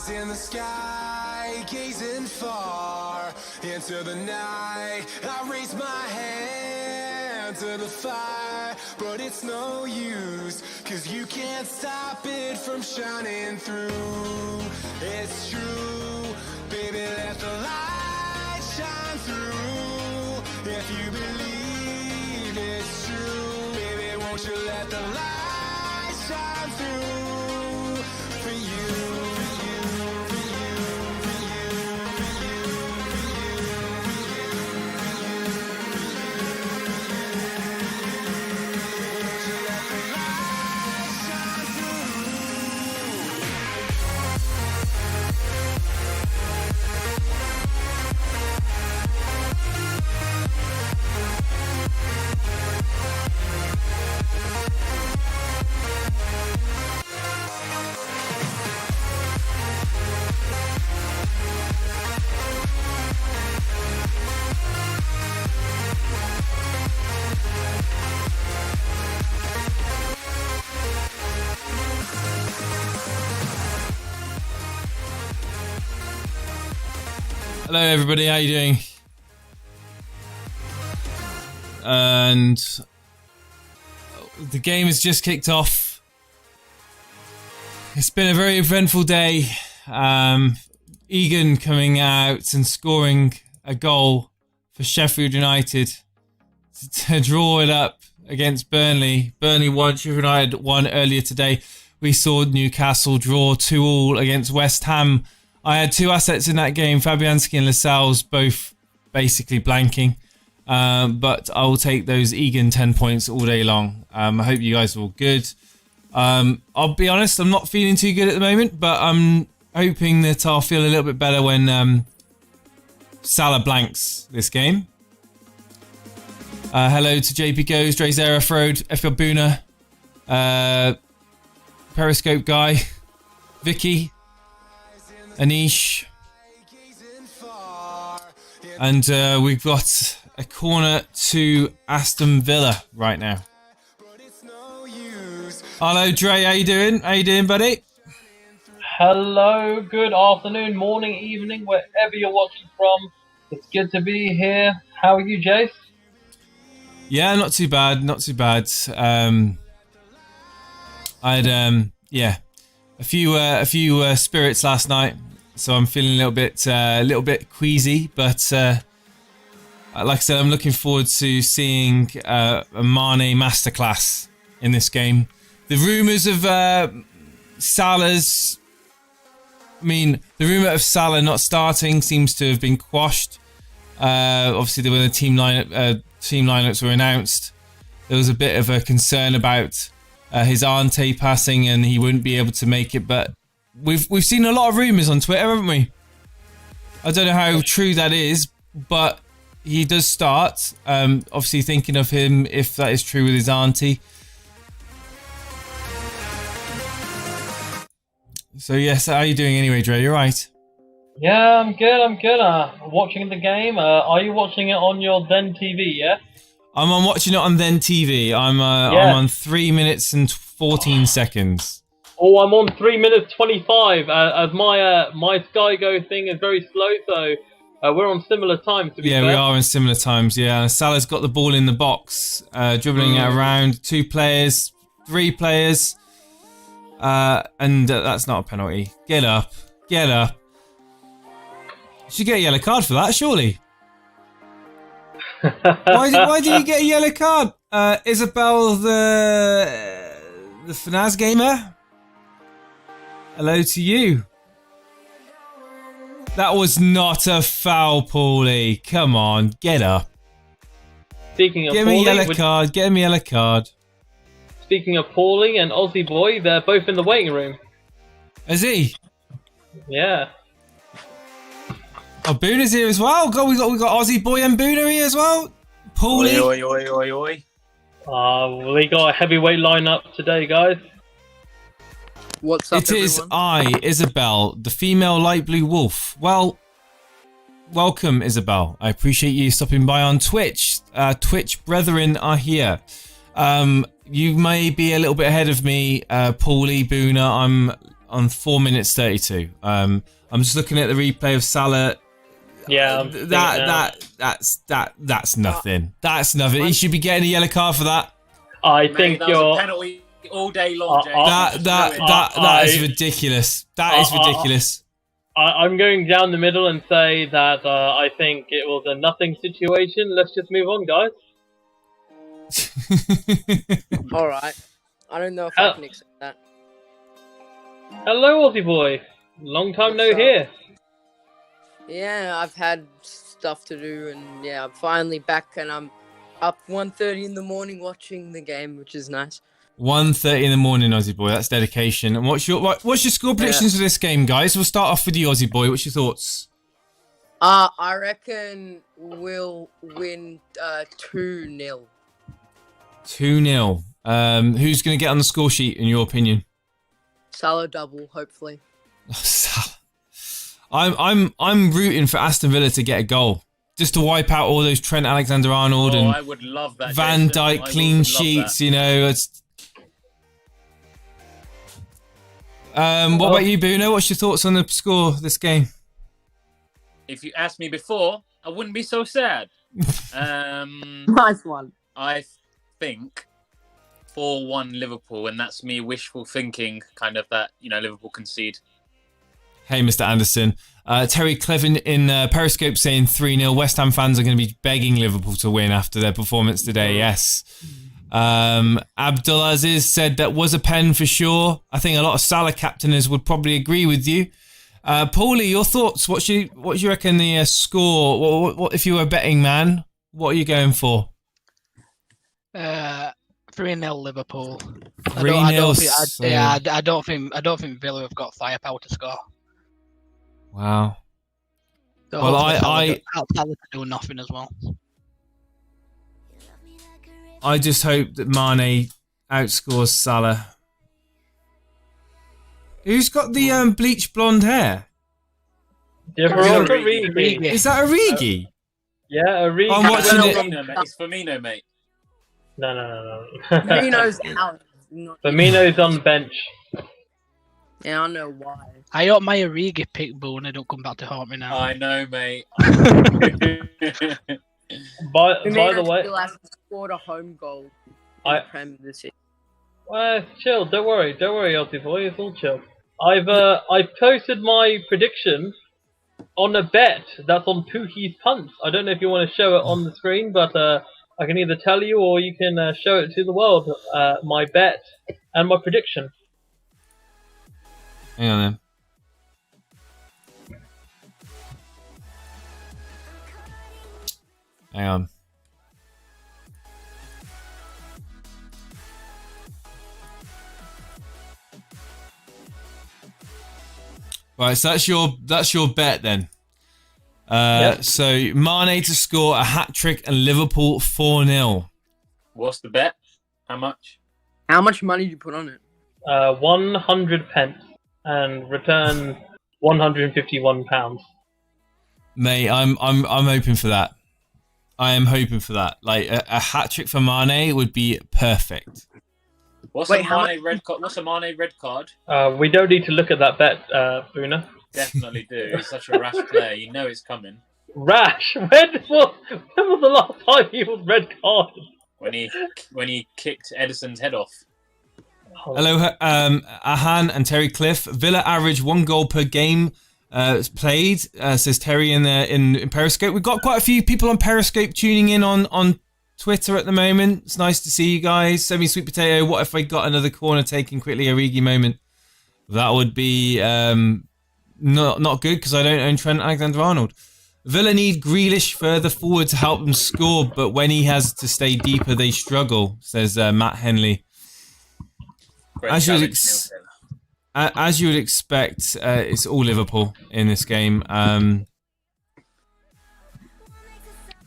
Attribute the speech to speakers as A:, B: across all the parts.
A: In the sky, gazing far into the night, I raise my hand to the fire, but it's no use, 'cause you can't stop it from shining through. It's true, baby, let the light shine through. If you believe it's true, baby, won't you let the light shine through for you.
B: Hello everybody, how you doing? And the game has just kicked off. It's been a very eventful day. Egan coming out and scoring a goal for Sheffield United to draw it up against Burnley. Burnley won, Sheffield United won earlier today. We saw Newcastle draw 2-2 against West Ham. I had two assets in that game, Fabianski and Lascelles, both basically blanking. But I will take those Egan 10 points all day long. I hope you guys are all good. I'll be honest, I'm not feeling too good at the moment, but I'm hoping that I'll feel a little bit better when Salah blanks this game. Hello to JP Goes, Drazera Frode, FPL Boona, Periscope Guy, Vicky, Anish, and we've got a corner to Aston Villa right now. Hello Dre, how you doing? How you doing, buddy?
C: Hello, good afternoon, morning, evening, wherever you're watching from. It's good to be here. How are you, Jace?
B: Yeah, not too bad, not too bad. I had a few spirits last night, so I'm feeling a little bit queasy. But like I said, I'm looking forward to seeing a Mane masterclass in this game. The rumours of Salah's, the rumour of Salah not starting seems to have been quashed. Obviously, when the team lineups were announced, there was a bit of a concern about his Ante passing and he wouldn't be able to make it. But we've seen a lot of rumours on Twitter, haven't we? I don't know how true that is, but he does start. Obviously, thinking of him if that is true with his Auntie. So yes, how are you doing anyway, Dre? You right?
C: Yeah, I'm good. Watching the game. Are you watching it on your Then TV? Yeah.
B: I'm watching it on Then TV. I'm on 3 minutes and 14 seconds.
C: Oh, I'm on 3 minutes 25. As my Sky Go thing is very slow, so we're on similar times. To be fair.
B: We are in similar times. Yeah, Salah's got the ball in the box, dribbling it around. 2 players, 3 players. And that's not a penalty. Get up. You should get a yellow card for that, surely. Why did you get a yellow card? Isabel, the FNAS gamer? Hello to you. That was not a foul, Paulie. Come on, get up.
C: Speaking of
B: Get me a yellow card. Get me a yellow card.
C: Speaking of Paulie and Aussie Boy, they're both in the waiting room.
B: Is he?
C: Yeah.
B: Oh, Booner's here as well. God, we got Aussie boy and Booner here as well. Paulie.
D: Oi.
C: We got a heavyweight lineup today, guys.
E: What's up,
B: It is
E: everyone?
B: I, Isabel, the female light blue wolf. Well, welcome, Isabel. I appreciate you stopping by on Twitch. Twitch brethren are here. You may be a little bit ahead of me, Paulie, Booner. I'm on 4 minutes 32. I'm just looking at the replay of Salah.
C: Yeah,
B: That's nothing. That's nothing. He should be getting a yellow card for that.
C: I
D: Mate,
C: think
D: that was
C: you're.
D: a penalty all day long, James.
B: That is ridiculous. That is ridiculous.
C: I'm going down the middle and say that I think it was a nothing situation. Let's just move on, guys.
E: All right. I don't know if I can accept that.
C: Hello, Aussie boy. Long time no
E: What's up?
C: hear.
E: Yeah, I've had stuff to do, and yeah, I'm finally back, and I'm up 1:30 in the morning watching the game, which is nice.
B: 1:30 in the morning, Aussie boy. That's dedication. And what's your score predictions for this game, guys? We'll start off with you, Aussie boy. What's your thoughts?
E: I reckon we'll win 2-0.
B: 2-0. Who's going to get on the score sheet, in your opinion?
E: Salah double, hopefully.
B: I'm rooting for Aston Villa to get a goal, just to wipe out all those Trent Alexander-Arnold and
D: I would love that.
B: Van
D: Jason.
B: Dijk
D: I
B: clean
D: would love
B: sheets.
D: that.
B: You know, it's. What about you, Bruno? What's your thoughts on the score of this game?
D: If you asked me before, I wouldn't be so sad.
E: Nice one.
D: I think 4-1 Liverpool, and that's me wishful thinking, kind of that, Liverpool concede.
B: Hey, Mr. Anderson. Terry Clevin in Periscope saying 3-0. West Ham fans are going to be begging Liverpool to win after their performance today. Yes. Abdulaziz said that was a pen for sure. I think a lot of Salah captainers would probably agree with you. Paulie, your thoughts? What do you reckon the score? What if you were a betting man? What are you going for?
F: 3-0 Liverpool.
B: 3-0.
F: I don't think Villa have got firepower to score.
B: Wow.
F: So
B: Well,
F: Salah to do nothing as well.
B: I just hope that Mane outscores Salah. Who's got the bleached blonde hair?
C: Origi.
B: Is that Origi?
C: Yeah, Origi.
B: I'm watching it.
D: It's Firmino, mate.
C: No.
E: Firmino's out.
C: Firmino's on bench.
E: Yeah, I know why.
F: I hope my Origi pick Boone don't come back to haunt me now.
D: I know, mate.
C: By the
E: Firmino
C: way,
E: still hasn't scored a home goal in
C: I-
E: the Prem this year.
C: chill. Don't worry, Aussie boy. It's all chill. I've posted my prediction on a bet that's on Poohie's punts. I don't know if you want to show it on the screen, but I can either tell you or you can show it to the world. My bet and my prediction.
B: Hang on then. Hang on. Right, so that's your bet then.
C: Yep.
B: So Mane to score a hat trick and Liverpool 4-0.
D: What's the bet? How much?
E: How much money do you put on it?
C: 100 pence and return 151 pounds.
B: Mate, I'm hoping for that. I am hoping for that. Like a hat trick for Mane would be perfect.
D: What's
E: Wait,
D: a
E: how
D: Mane red card? What's a Mane red card?
C: We don't need to look at that bet, Boona.
D: Definitely do. He's such a rash player. You know it's coming.
C: Rash. When was the last time he was red carded?
D: When he kicked Edison's head off.
B: Hello, Ahan and Terry Cliff. Villa average 1 goal per game played, says Terry in Periscope. We've got quite a few people on Periscope tuning in on Twitter at the moment. It's nice to see you guys. Semi Sweet Potato, what if I got another corner taking quickly, Origi moment? That would be not good because I don't own Trent Alexander-Arnold. Villa need Grealish further forward to help them score, but when he has to stay deeper, they struggle, says Matt Henley.
D: Great
B: As you would
D: challenge,
B: As you would expect, it's all Liverpool in this game.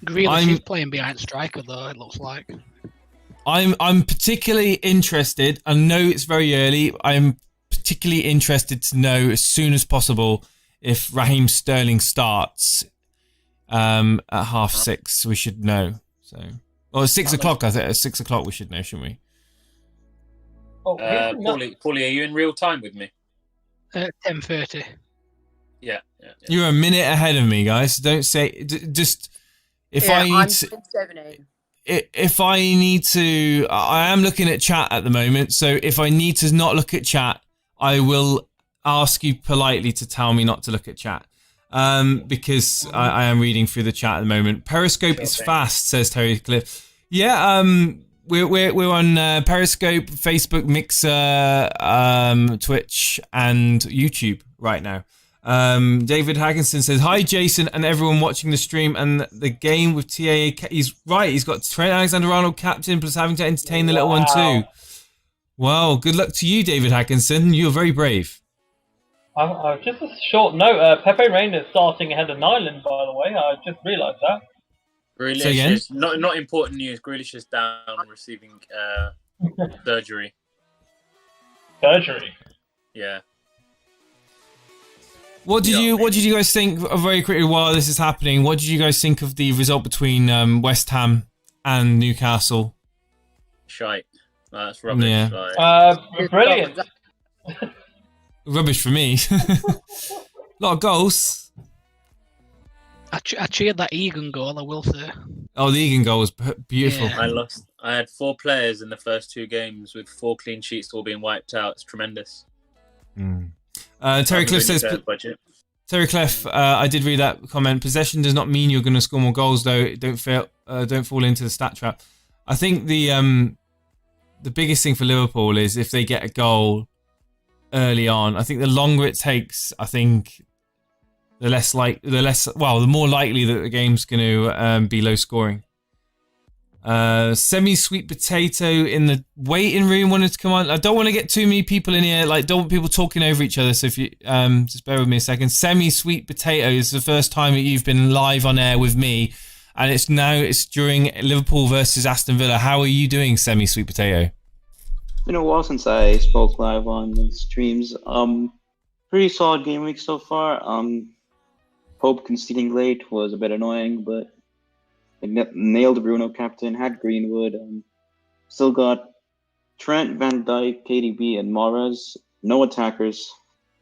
F: Grealish is playing behind striker though. It looks like.
B: I'm particularly interested. I know it's very early. I'm particularly interested to know as soon as possible if Raheem Sterling starts at 6:30. We should know. So, or at 6 o'clock. I think at 6 o'clock we should know, shouldn't we?
C: Oh,
D: Paulie, are you in real time with me?
F: 10:30.
D: Yeah.
B: You're a minute ahead of me, guys. Don't say just if I need
E: I'm
B: to.
E: 17.
B: If I need to, I am looking at chat at the moment. So if I need to not look at chat, I will ask you politely to tell me not to look at chat. Because I am reading through the chat at the moment. Periscope is fast, says Terry Cliff. Yeah, we're on Periscope, Facebook, Mixer, Twitch, and YouTube right now. David Hagginson says, hi Jason and everyone watching the stream and the game with TAA. He's right, he's got Trent Alexander-Arnold captain plus having to entertain the little one too. Well, good luck to you, David Hagginson. You're very brave.
C: Just a short note, Pepe Reina is starting ahead of Nyland, by the way. I just realised that.
D: Grealish is not important news. Grealish is down receiving surgery.
C: Surgery?
D: Yeah.
B: What did you guys think, very quickly while this is happening, what did you guys think of the result between West Ham and Newcastle?
D: Shite. That's rubbish.
B: Yeah.
C: Brilliant.
B: Rubbish for me. A lot of goals.
F: I cheered that Egan goal, I will say.
B: Oh, the Egan goal was beautiful.
F: Yeah.
D: I had 4 players in the first 2 games with 4 clean sheets all being wiped out. It's tremendous.
B: Terry Cliff says, Terry Cliff, I did read that comment. Possession does not mean you're going to score more goals, though. Don't fall into the stat trap. I think the biggest thing for Liverpool is if they get a goal early on. I think the longer it takes, I think the more likely that the game's going to be low scoring. Semi-sweet potato in the waiting room wanted to come on. I don't want to get too many people in here. Don't want people talking over each other. So if you just bear with me a second. Semi-sweet potato is the first time that you've been live on air with me, and it's during Liverpool versus Aston Villa. How are you doing, Semi-sweet potato?
G: It's been a while since I spoke live on the streams. Pretty solid game week so far. Pope conceding late was a bit annoying, but nailed Bruno captain, had Greenwood, still got Trent, Van Dijk, KDB, and Mahrez. No attackers,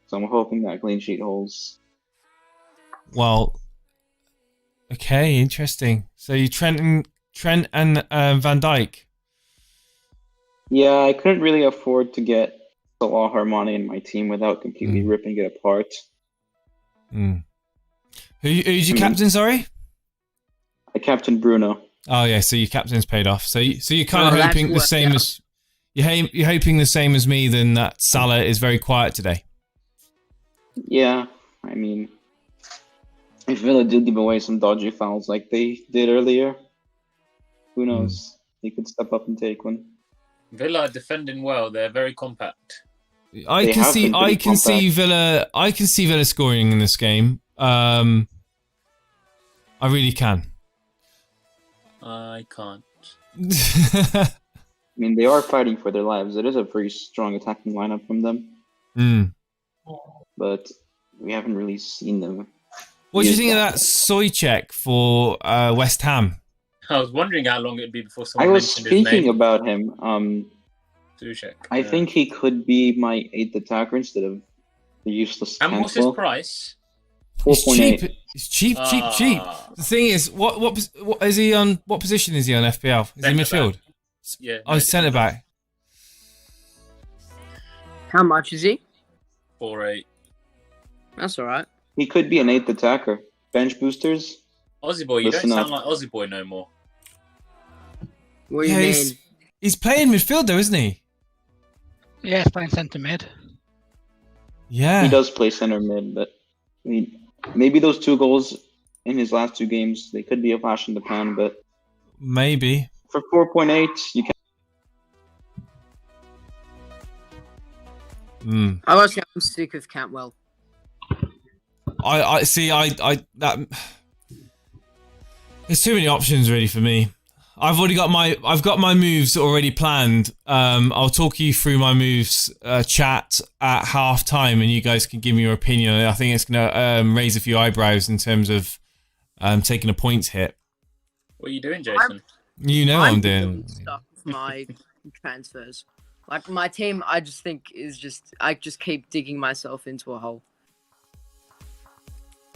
G: so I'm hoping that clean sheet holds.
B: Well, okay, interesting. So you Trent and Van Dijk.
G: Yeah, I couldn't really afford to get Salah Harmani in my team without completely ripping it apart.
B: Who's your captain? Sorry.
G: I captained Bruno.
B: Oh yeah, so your captain's paid off. So you're kind of hoping the same as you're hoping the same as me. Then that Salah is very quiet today.
G: Yeah, I mean, if Villa did give away some dodgy fouls like they did earlier, who knows? He could step up and take one.
D: Villa are defending well. They're very compact.
B: I can see Villa scoring in this game. I really can.
D: I can't.
G: I mean, they are fighting for their lives. It is a very strong attacking lineup from them. But we haven't really seen them.
B: What do you think of that Soychek for West Ham?
D: I was wondering how long it'd be before someone
G: I was
D: mentioned his
G: speaking
D: name.
G: about him.
D: Suchek,
G: I think he could be my 8th attacker instead of the useless
D: And what's his price?
G: 4.8.
B: It's cheap. The thing is, what is he on? What position is he on FPL? Is he midfield?
D: Yeah.
B: Oh, he's centre back.
E: How much is he?
D: 4.8.
E: That's all right.
G: He could be an 8th attacker. Bench boosters.
D: Aussie boy, you
G: Listen
D: don't
G: up.
D: sound like Aussie boy no more.
E: What do you mean?
B: He's playing midfield though, isn't he?
F: Yeah, he's playing centre mid.
B: Yeah.
G: He does play center mid, but I mean, maybe those 2 goals in his last 2 games, they could be a flash in the pan, but
B: maybe.
G: for 4.8, you can.
E: I was I'm sick of Cantwell.
B: There's too many options really for me. I've got my moves already planned. I'll talk you through my moves chat at half time, and you guys can give me your opinion. I think it's gonna raise a few eyebrows in terms of taking a points hit.
D: What are you doing, Jason?
B: You know I'm doing
E: stuff with my transfers. Like my team, I just think I just keep digging myself into a hole.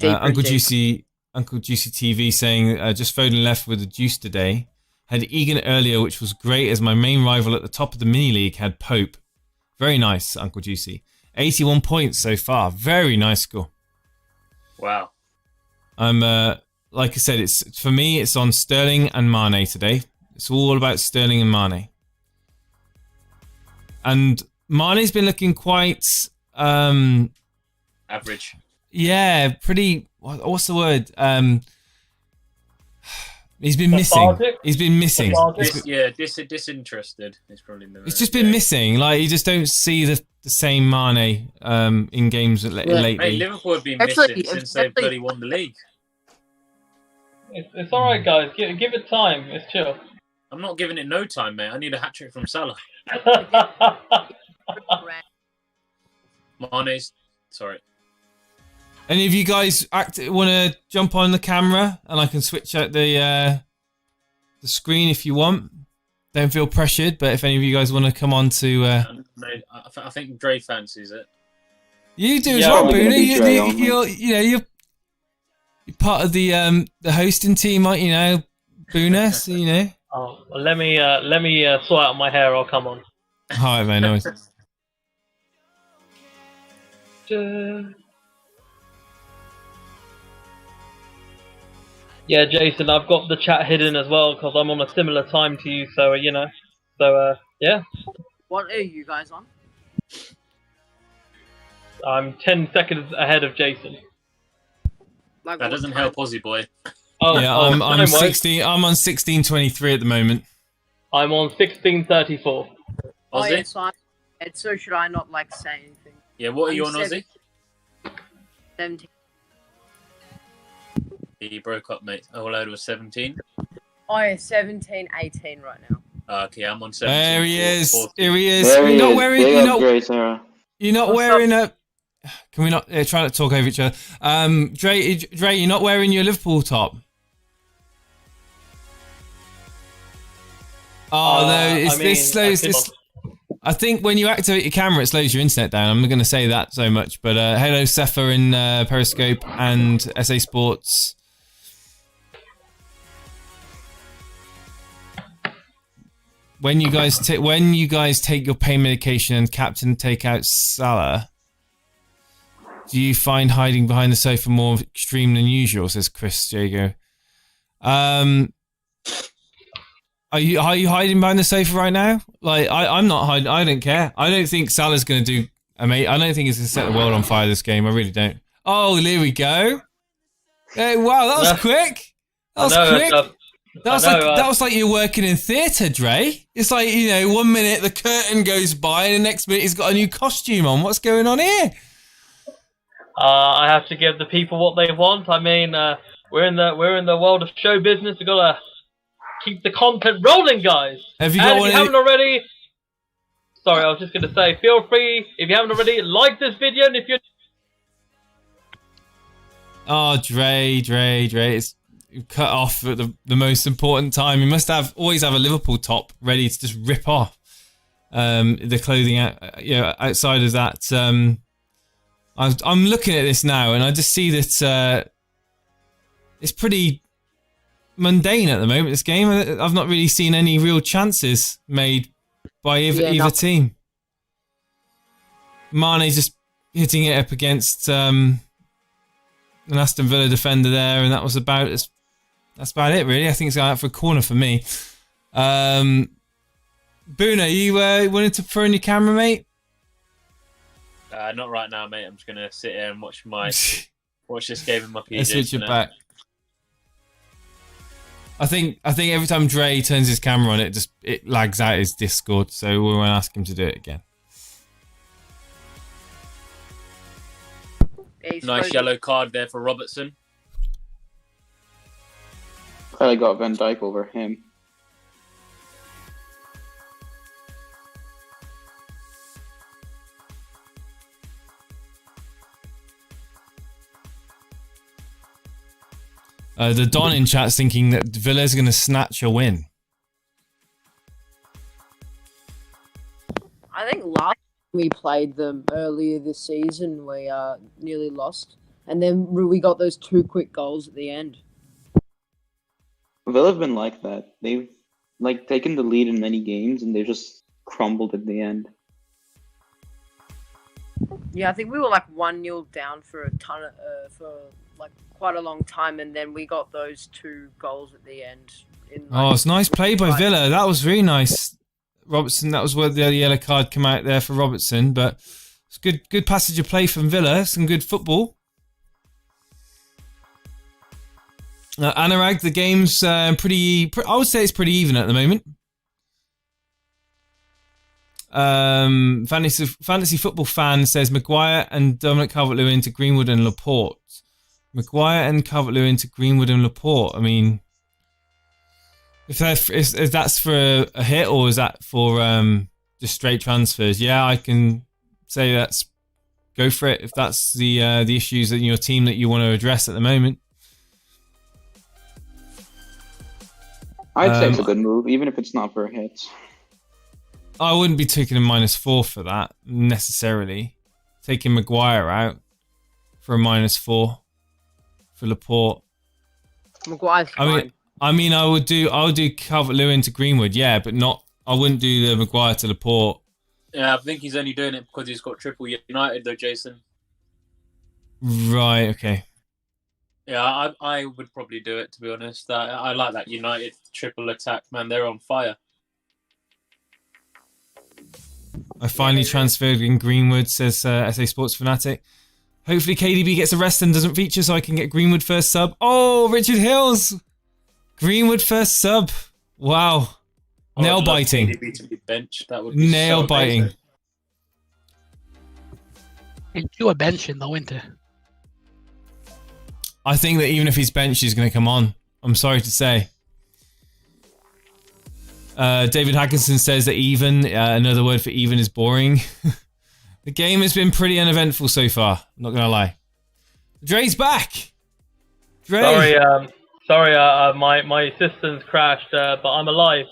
B: Uncle Juicy TV saying just Foden left with a juice today. Had Egan earlier, which was great, as my main rival at the top of the mini league had Pope. Very nice, Uncle Juicy. 81 points so far. Very nice score.
D: Wow.
B: I'm like I said, it's for me. It's on Sterling and Mane today. It's all about Sterling and Mane. And Mane's been looking quite
D: average.
B: Yeah, pretty. What's the word? He's been missing. He's been missing.
D: Disinterested. It's probably the.
B: He's just been missing. Like you just don't see the same Mane in games lately.
D: Hey, Liverpool have been missing since they bloody won the league.
C: It's all right, guys. Give it time. It's chill.
D: I'm not giving it no time, mate. I need a hat trick from Salah. Mane's. Sorry.
B: Any of you guys want to jump on the camera, and I can switch out the screen if you want. Don't feel pressured, but if any of you guys want to come on to,
D: I think Dre fancies it.
B: You do as well, Boona. You're part of the hosting team, aren't you? Know, Boona. So, you know.
C: Oh, well, let me sort out my hair. I'll come on.
B: All right, man. No worries.
C: Yeah, Jason, I've got the chat hidden as well because I'm on a similar time to you, so you know. So yeah.
E: What are you guys on?
C: I'm 10 seconds ahead of Jason.
E: Like,
D: that doesn't help, Aussie boy.
B: Oh, yeah, I'm 16. I'm on 16:23 at the moment.
C: I'm on 16:34.
E: Oh, yeah, so should I not like say anything?
D: Yeah, what are you on, Aussie?
E: 17.
D: He broke up, mate. All I had was 17.
E: Oh, yeah, 17, 18 right now.
D: Okay, I'm on 17.
B: There he is.
D: 14.
B: Here he is.
G: There
B: You're not
G: is.
B: wearing. You're not wearing a. Can we not try not to talk over each other? Dre, you're not wearing your Liverpool top. Oh no! This slows. I think when you activate your camera, it slows your internet down. I'm not going to say that so much, but hello, Cepha in Periscope and SA Sports. When you guys take your pain medication and captain take out Salah, do you find hiding behind the sofa more extreme than usual? Says Chris Jago. Are you hiding behind the sofa right now? Like I'm not hiding. I don't care. I don't think Salah's going to do. I don't think he's going to set the world on fire this game. I really don't. Oh, here we go. Hey, wow, that was quick. That was quick. That was like you're working in theatre, Dre. It's like, 1 minute the curtain goes by and the next minute he's got a new costume on. What's going on here?
C: I have to give the people what they want. I mean, we're in the world of show business. We've got to keep the content rolling, guys.
B: Have you got
C: if you haven't already, sorry, I was just going to say, feel free, if you haven't already, like this video, and if you're...
B: Oh, Dre, it's cut off at the most important time. You must always have a Liverpool top ready to just rip off the clothing outside of that. I'm looking at this now and I just see that it's pretty mundane at the moment, this game. I've not really seen any real chances made by either team. Mane's just hitting it up against an Aston Villa defender there, and that was that's about it, really. I think it's going out for a corner for me. Boona, you wanted to throw in your camera, mate?
D: Not right now, mate. I'm just going to sit here and watch this game in my PJs.
B: Let's switch it back. I think every time Dre turns his camera on, it lags out his Discord, so we won't ask him to do it again.
D: Nice yellow card there for Robertson.
G: I got Van Dijk over him.
B: The Don in chat's thinking that Villa's going to snatch a win.
E: I think last we played them earlier this season, we nearly lost, and then we got those 2 quick goals at the end.
G: Villa have been like that. They've like taken the lead in many games, and they just crumbled at the end.
E: Yeah, I think we were like 1-0 down for a ton of for like quite a long time, and then we got those 2 goals at the end.
B: Oh, it's nice play by Villa. That was really nice. Robertson, that was where the yellow card came out there for Robertson, but it's good passage of play from Villa. Some good football. Anurag, the game's pretty. I would say it's pretty even at the moment. Fantasy football fan says Maguire and Dominic Calvert-Lewin to Greenwood and Laporte. Maguire and Calvert-Lewin to Greenwood and Laporte. I mean, if that's for a hit or is that for just straight transfers? Yeah, I can say go for it if that's the issues in your team that you want to address at the moment.
G: I'd say it's a good move, even if it's not for a hit.
B: I wouldn't be taking a -4 for that necessarily. Taking Maguire out for a -4 for Laporte.
E: Maguire's fine.
B: I mean, I would do Calvert-Lewin to Greenwood, yeah, but I wouldn't do the Maguire to Laporte.
D: Yeah, I think he's only doing it because he's got triple United though, Jason.
B: Right. Okay.
D: Yeah, I would probably do it, to be honest. I like that United triple attack, man. They're on fire.
B: I finally transferred in Greenwood, says SA Sports Fanatic. Hopefully KDB gets a rest and doesn't feature so I can get Greenwood first sub. Oh, Richard Hills! Greenwood first sub. Wow. Nail biting.
D: KDB to be benched. That would be
B: nail
D: so
B: biting.
D: amazing.
F: He'll do a bench in the winter.
B: I think that even if he's benched, he's going to come on. I'm sorry to say. David Hackinson says that even, another word for even is boring. The game has been pretty uneventful so far. I'm not going to lie. Dre's back. Dre.
C: Sorry, my system's crashed, but I'm alive.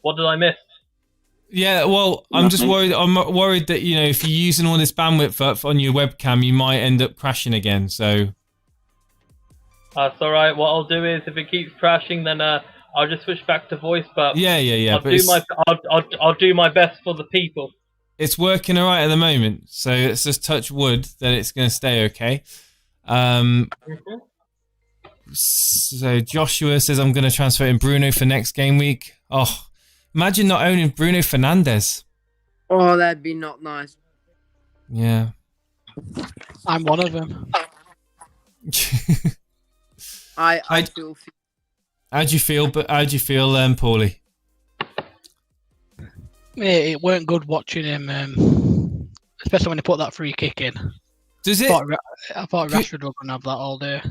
C: What did I miss?
B: Yeah, well, I'm just worried. I'm worried that, you know, if you're using all this bandwidth up on your webcam, you might end up crashing again. So
C: that's all right. What I'll do is, if it keeps crashing, then I'll just switch back to voice. But
B: yeah.
C: I'll do my best for the people.
B: It's working all right at the moment, so let's just touch wood that it's going to stay okay. So Joshua says I'm going to transfer in Bruno for next game week. Oh, imagine not owning Bruno Fernandes.
E: Oh, that'd be not nice.
B: Yeah.
F: I'm one of them.
E: I feel.
B: How do you feel, Paulie?
F: It weren't good watching him, especially when he put that free kick in.
B: Does it?
F: I thought Rashford was going to have that all day.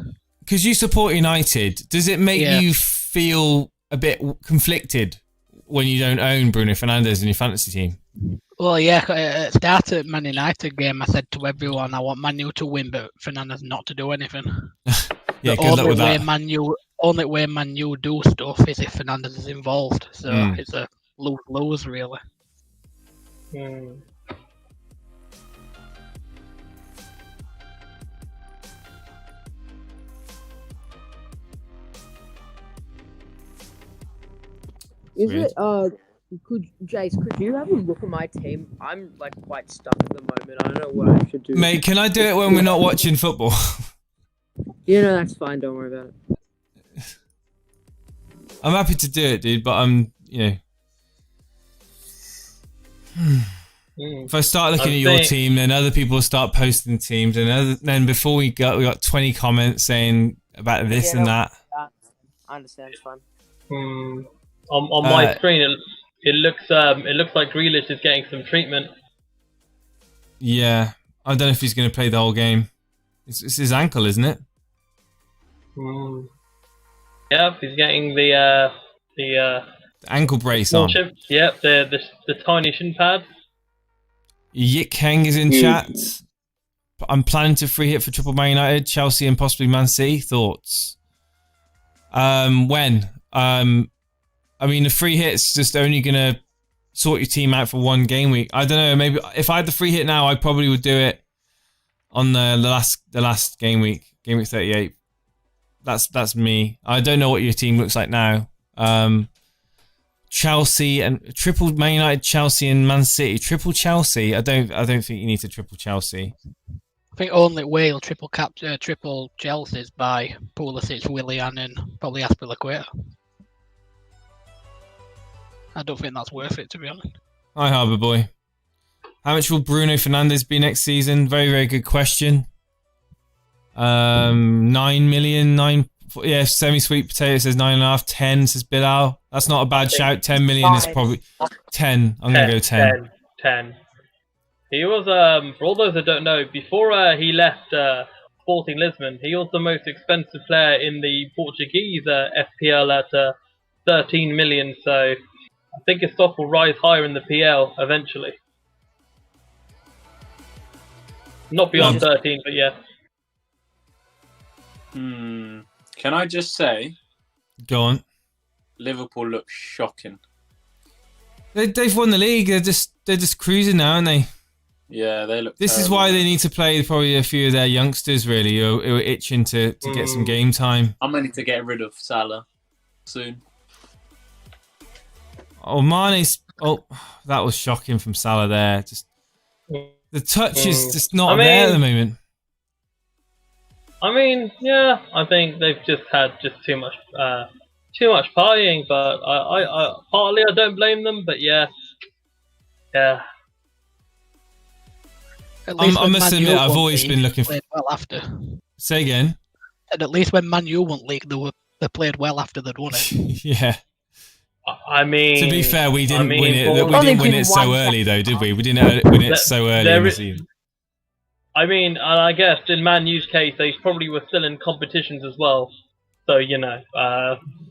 B: Because you support United, does it make you feel a bit conflicted when you don't own Bruno Fernandes in your fantasy team?
F: Well, yeah, at the start of Man United game, I said to everyone, I want Man U to win, but Fernandes not to do anything.
B: Yeah,
F: the
B: good luck with that.
F: Only way Man U do stuff is if Fernandes is involved. So it's a lose-lose, really.
E: Is it could you have a look at my team? I'm like quite stuck at the moment. I don't know what I should do.
B: Mate, can I do it when we're not watching football?
E: Yeah, no, that's fine. Don't worry about it.
B: I'm happy to do it, dude, but I'm, if I start looking at your team, then other people start posting teams, and then before we got 20 comments saying about this and that.
E: I understand. It's fine.
C: On my screen, it looks like Grealish is getting some treatment.
B: Yeah, I don't know if he's going to play the whole game. It's his ankle, isn't it?
C: Yep, he's getting the
B: Ankle brace
C: small
B: on.
C: shin. Yep, the tiny shin pad.
B: Yik Heng is in
G: Huge.
B: chat. I'm planning to free hit for triple Man United, Chelsea, and possibly Man City. Thoughts? When? I mean, the free hit's just only gonna sort your team out for one game week. I don't know. Maybe if I had the free hit now, I probably would do it on the last game week 38. That's me. I don't know what your team looks like now. Chelsea and triple Man United, Chelsea and Man City. Triple Chelsea. I don't think you need to triple Chelsea.
F: I think only Wales triple Chelsea's by Pulisic, Willian, and probably Aspilicueta. I don't think that's worth it, to be honest.
B: Hi, Harbour Boy. How much will Bruno Fernandes be next season? Very, very good question. 9 million, yeah, semi-sweet potato says 9.5, 10 says Bilal. That's not a bad shout. 10 million is probably 10. I'm going to go 10.
C: 10. He was, for all those that don't know, before he left Sporting Lisbon, he was the most expensive player in the Portuguese FPL at 13 million, so I think his stock will rise higher in the PL eventually. Not beyond 13, but yeah.
D: Can I just say,
B: Go on.
D: Liverpool look shocking.
B: They've won the league. They're just cruising now, aren't they?
D: Yeah, they look.
B: This is
D: terrible.
B: why they need to play probably a few of their youngsters really who are itching to get some game time.
D: I'm going to get rid of Salah soon.
B: Oh, Mane's... Oh, that was shocking from Salah there. Just the touch is just not there at the moment.
C: I mean, yeah, I think they've just had too much partying, but I partly I don't blame them, but yeah.
B: I must admit, I've always been looking for...
F: well after.
B: Say again.
F: And at least when Man U won league, they played well after they'd won it.
B: Yeah.
C: I mean,
B: To be fair, we didn't win it.
C: for-
B: We didn't win it so early, though, did we? We didn't win it so early in the season.
C: I mean, and I guess in Man U's case, they probably were still in competitions as well. So, you know,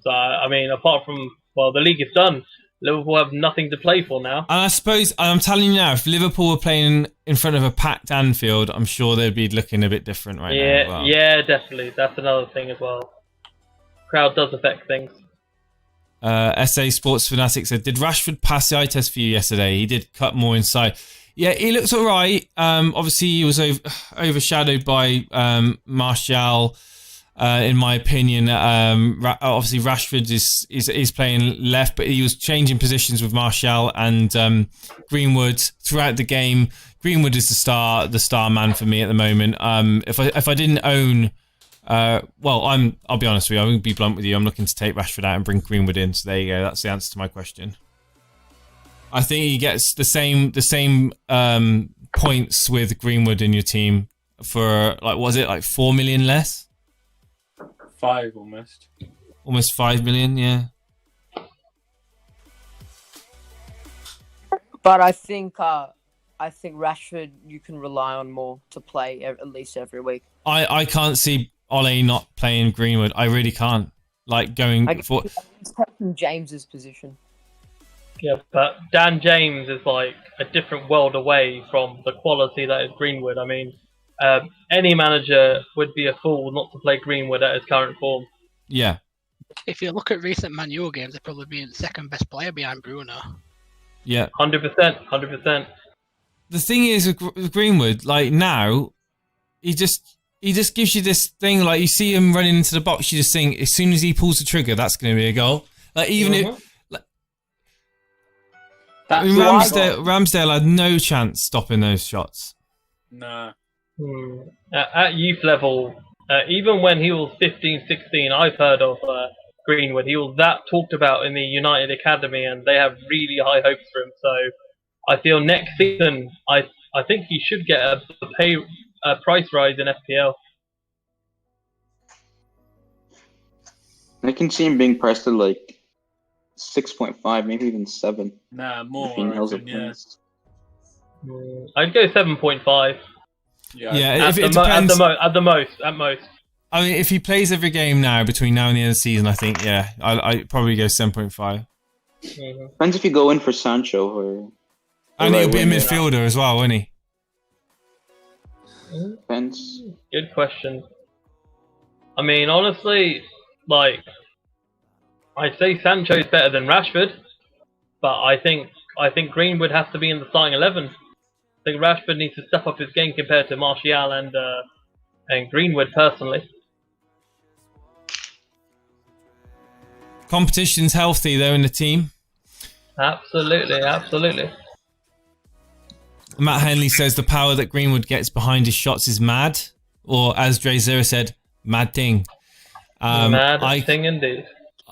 C: so I mean, apart from, well, the league is done. Liverpool have nothing to play for now.
B: And I suppose, I'm telling you now, if Liverpool were playing in front of a packed Anfield, I'm sure they'd be looking a bit different right now. As well.
C: Yeah, definitely. That's another thing as well. Crowd does affect things.
B: SA Sports Fanatic said, did Rashford pass the eye test for you yesterday? He did cut more inside. Yeah, he looks all right. Obviously, he was overshadowed by Martial, in my opinion. Obviously, Rashford is playing left, but he was changing positions with Martial and Greenwood throughout the game. Greenwood is the star man for me at the moment. If I didn't own... I'll be honest with you. I'm going to be blunt with you. I'm looking to take Rashford out and bring Greenwood in. So there you go. That's the answer to my question. I think he gets the same points with Greenwood in your team for like, was it like 4 million less?
D: 5 almost.
B: Almost 5 million, yeah.
E: But I think Rashford you can rely on more to play at least every week.
B: I can't see Ole not playing Greenwood. I really can't. Like going for
E: He's taking James's position.
C: Yeah, but Dan James is like a different world away from the quality that is Greenwood. I mean, any manager would be a fool not to play Greenwood at his current form.
B: yeah.
F: If you look at recent Man U games, they'd probably be the second best player behind Bruno.
B: Yeah.
C: 100%.
B: The thing is with Greenwood, like now, he just gives you this thing, like you see him running into the box, you just think as soon as he pulls the trigger, that's going to be a goal. Like even if I mean, Ramsdale had no chance stopping those shots.
D: No.
C: At youth level, even when he was 15, 16, I've heard of Greenwood. He was that talked about in the United Academy, and they have really high hopes for him. So I feel next season, I think he should get a price rise in FPL.
G: I can see him being priced at like 6.5, maybe even 7.
D: Nah, more.
G: If he nails
D: I reckon,
G: it
D: yeah.
G: first.
C: I'd go 7.5.
B: Yeah,
C: At
B: it depends.
C: at most.
B: I mean, if he plays every game now between now and the end of the season, I think I probably go 7.5.
G: Depends if you go in for Sancho or.
B: And he'll be a
G: winger.
B: midfielder as well, won't he?
G: Depends.
C: Good question. I mean, honestly, like, I'd say Sancho's better than Rashford, but I think Greenwood has to be in the starting 11. I think Rashford needs to step up his game compared to Martial and Greenwood personally.
B: Competition's healthy though in the team.
C: Absolutely, absolutely.
B: Matt Henley says the power that Greenwood gets behind his shots is mad, or as Dre Zero said, mad thing.
C: Mad thing indeed.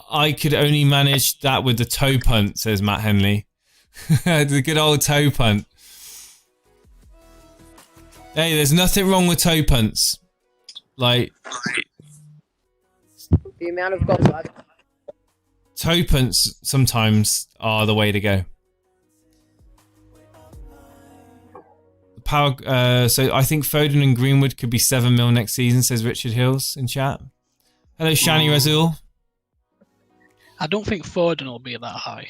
B: I could only manage that with the toe punt, says Matt Henley. The good old toe punt. Hey, there's nothing wrong with toe punts. Like,
E: The amount of goals I've
B: toe punts sometimes are the way to go. The power. So I think Foden and Greenwood could be 7 mil next season, says Richard Hills in chat. Hello, Shani Razul.
F: I don't think Foden will be that high.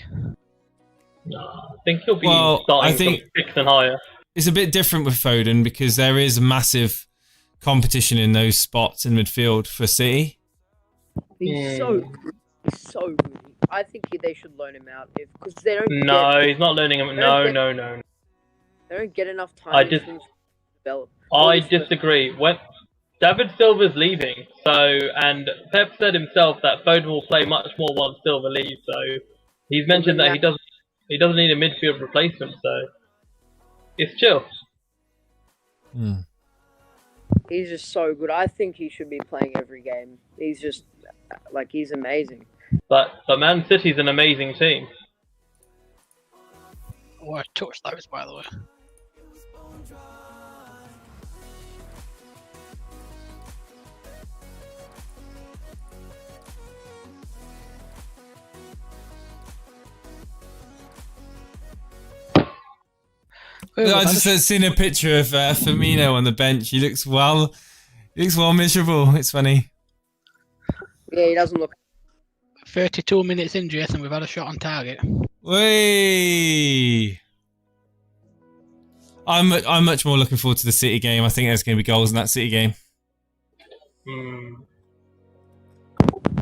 C: No, I think he'll be
B: Well,
C: starting
B: I think-
C: from 6 and higher.
B: It's a bit different with Foden because there is massive competition in those spots in midfield for City.
E: He's so good. He's so good. I think they should loan him out because they don't.
C: No, he's not learning him. No.
E: They don't get enough time
C: I
E: to
C: just-
E: develop.
C: I disagree. When David Silva's leaving, and Pep said himself that Foden will play much more once Silva leaves. So he's mentioned that he doesn't need a midfield replacement. So it's chill.
E: He's just so good. I think he should be playing every game. He's just he's amazing.
C: But Man City's an amazing team.
F: Or a touch those, by the way.
B: I just seen a picture of Firmino on the bench. He looks well miserable. It's funny.
E: Yeah, he doesn't look.
F: 32 minutes in, Jason. We've had a shot on target.
B: Whey! I'm much more looking forward to the City game. I think there's going to be goals in that City game.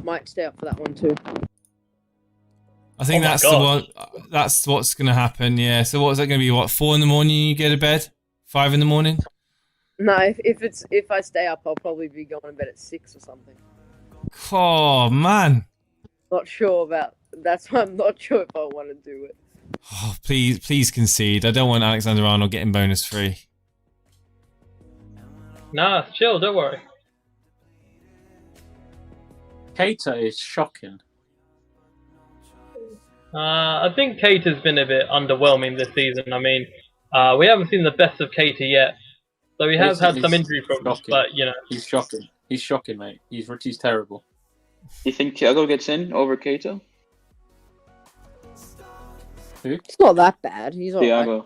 E: Might stay up for that one too.
B: I think
C: Oh my
B: that's the
C: God.
B: one. That's what's going to happen. Yeah. So what's that going to be? What, 4 in the morning? You get to bed? 5 in the morning?
E: No, if I stay up, I'll probably be going to bed at 6 or something.
B: Oh man.
E: Not sure about. That's why I'm not sure if I want to do it.
B: Oh, please concede. I don't want Alexander Arnold getting bonus free.
C: Nah, it's chill. Don't worry.
D: Keita is shocking.
C: I think Keita's been a bit underwhelming this season. I mean, we haven't seen the best of Keita yet, so he has had some injury problems.
D: Shocking.
C: But you know,
D: He's shocking. He's shocking, mate. He's terrible.
G: You think Thiago gets in over Keita?
E: It's not that bad. He's alright.
G: Thiago.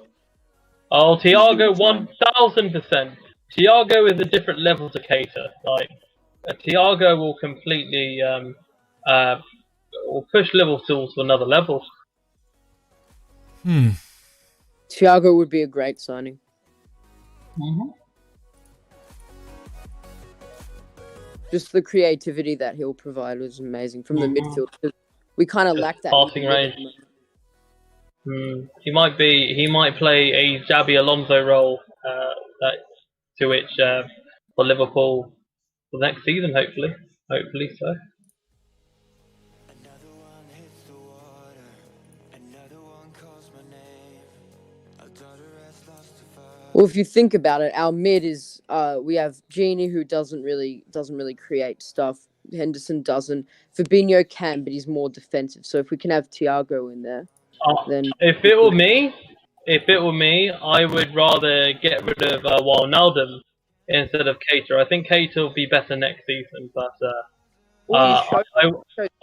C: oh, Thiago 1000%. Thiago is a different level to Keita. Like, Thiago will completely will push Liverpool to another level.
E: Thiago would be a great signing. Just the creativity that he'll provide was amazing from the midfield. We kind of
C: Just
E: lack that
C: passing range. He might play a Xabi Alonso role to which for Liverpool for next season, hopefully so.
E: Well, if you think about it, our mid is we have Genie who doesn't really create stuff. Henderson doesn't. Fabinho can, but he's more defensive. So if we can have Thiago in there, then
C: If it were me, I would rather get rid of Wijnaldum instead of Keita. I think Keita will be better next season, but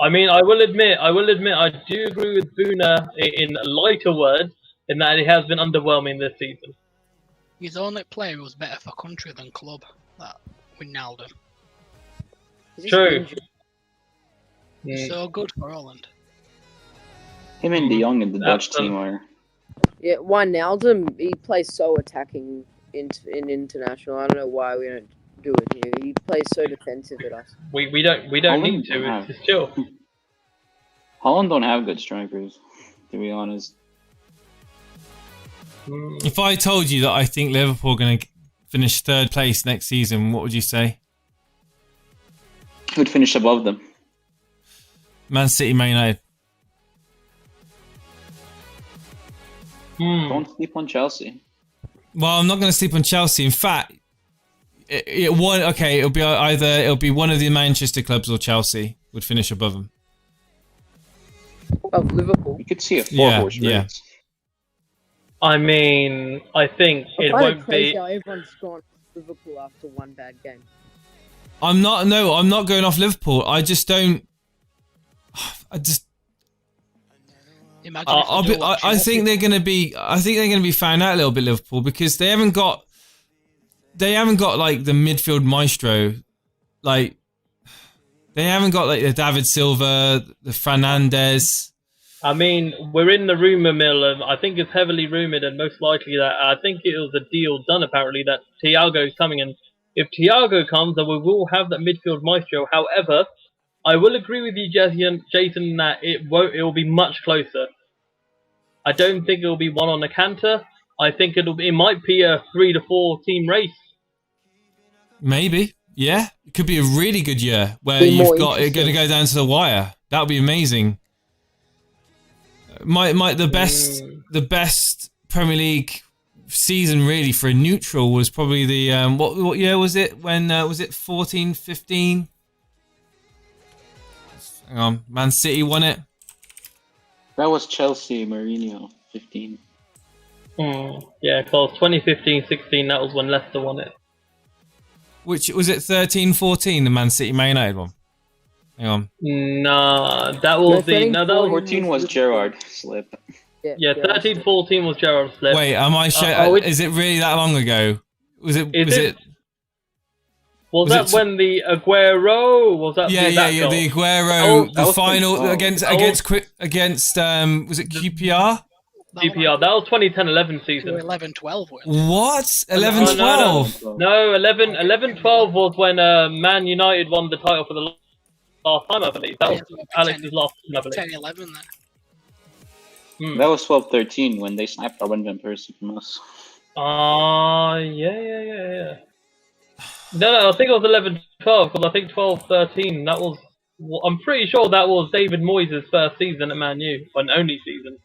C: I mean, I will admit, I do agree with Boona in lighter words in that he has been underwhelming this season.
F: His only player who was better for country than club. That Wijnaldum.
E: He's just
C: True.
E: injured.
C: Mm.
F: So good for Holland.
G: Him and De Jong in the Dutch
C: Aston.
G: team are.
E: Yeah, Wijnaldum, he plays so attacking in international. I don't know why we don't do it here. He plays so defensive at us.
C: We don't
G: Holland
C: need to.
G: don't have-
C: It's just chill.
G: Holland don't have good strikers, to be honest.
C: Mm.
B: If I told you that I think Liverpool are going to finish 3rd place next season, what would you say?
G: Who'd finish above them?
B: Man City, Man United.
G: Don't sleep on Chelsea.
B: Well, I'm not going to sleep on Chelsea. In fact, it'll be one of the Manchester clubs or Chelsea would finish above them.
E: Of Liverpool.
G: You could see a
B: Yeah,
G: four-horse
B: yeah.
G: race.
C: I mean, I think
E: I
C: it
E: find
C: won't
E: it crazy
C: be.
E: how everyone's gone Liverpool after one bad game.
B: I'm not going off Liverpool. I think
F: Imagine if they do what
B: I
F: Chelsea
B: think they're going to be. I think they're going to be found out a little bit, Liverpool, because they haven't got like the midfield maestro, like they haven't got like the David Silva, the Fernandes.
C: I mean, we're in the rumour mill, and I think it's heavily rumoured, and most likely that I think it was a deal done apparently that Thiago's coming, and if Thiago comes, then we will have that midfield maestro. However, I will agree with you, Jason, that it will be much closer. I don't think it will be one on a canter. I think it might be a 3 to 4 team race.
B: Maybe, yeah, it could be a really good year where
E: Be more
B: you've got it going to
E: interesting.
B: go down to the wire. That would be amazing. The best Premier League season really for a neutral was probably the what year was it? When was it 14-15? Hang on, Man City won it.
G: That was Chelsea, Mourinho, 15.
C: Yeah, because 2015-16, that was when Leicester won it.
B: Which was it? 13-14, the Man City Man United one. Hang on.
C: Nah, that was the... No, that was...
G: 14 was Gerrard slip.
C: Yeah, 13-14 was Gerrard's slip.
B: Wait, am I sure? Is it really that long ago? Was it?
C: Was that when the Aguero? Was that
B: Yeah,
C: that goal?
B: the Aguero,
G: That
B: the
G: was
B: final
G: 2012.
B: against was it QPR?
C: GPR. That was 2010-11 season.
F: 11-12 win.
B: What? 11-12?
C: No, 11-12 was when Man United won the title for the last time, I believe. That was Alex's last time, I believe.
F: 10-11 then.
G: That was 12-13 when they sniped Robin Van Persie from us.
C: Yeah. No, I think it was 11-12, because I think 12-13, that was... I'm pretty sure that was David Moyes' first season at Man U, and only season.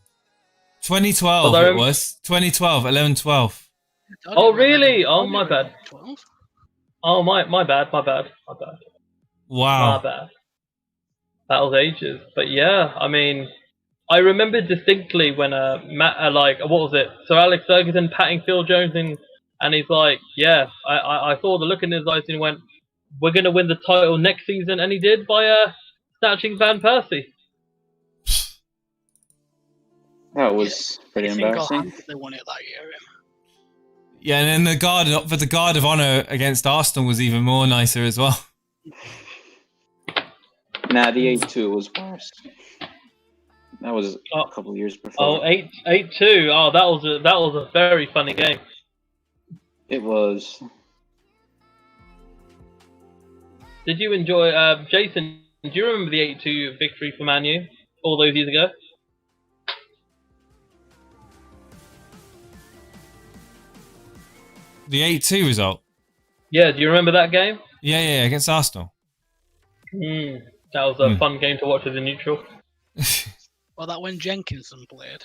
B: 2012 it was. 2012, 11-12.
C: Oh, really? Oh, my bad.
F: 12?
C: Oh, my bad.
B: Wow.
C: My bad. That was ages. But yeah, I mean, I remember distinctly when what was it? So Alex Ferguson patting Phil Jones and he's like, yeah, I saw the look in his eyes and he went, we're going to win the title next season, and he did by snatching Van Persie.
G: That was pretty embarrassing.
F: Single-handedly won it that year.
B: Yeah, and then the guard of honor against Aston was even more nicer as well.
G: Nah, the 8-2 was worse. That was a couple of years before.
C: Oh, 8-2. Oh, that was a very funny game.
G: It was.
C: Did you enjoy, Jason? Do you remember the 8-2 victory for Man U all those years ago?
B: The 8-2 result.
C: Yeah, do you remember that game?
B: Yeah, against Arsenal.
C: That was a fun game to watch as a neutral.
F: Well, that when Jenkinson played.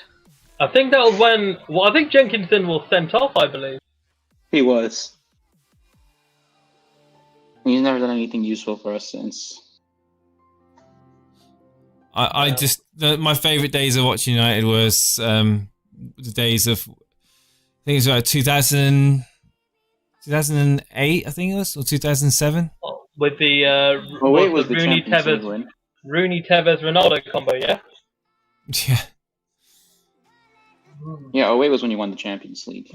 C: I think that was when... Well, I think Jenkinson was sent off, I believe.
G: He was. He's never done anything useful for us since.
B: My favourite days of watching United was the days of... I think it was about 2008, I think it was, or 2007.
C: With the
G: was the
C: Rooney
G: Champions League
C: Tevez,
G: win.
C: Rooney-Tevez Ronaldo combo, yeah?
B: Yeah.
G: Yeah, 08 was when you won the Champions League.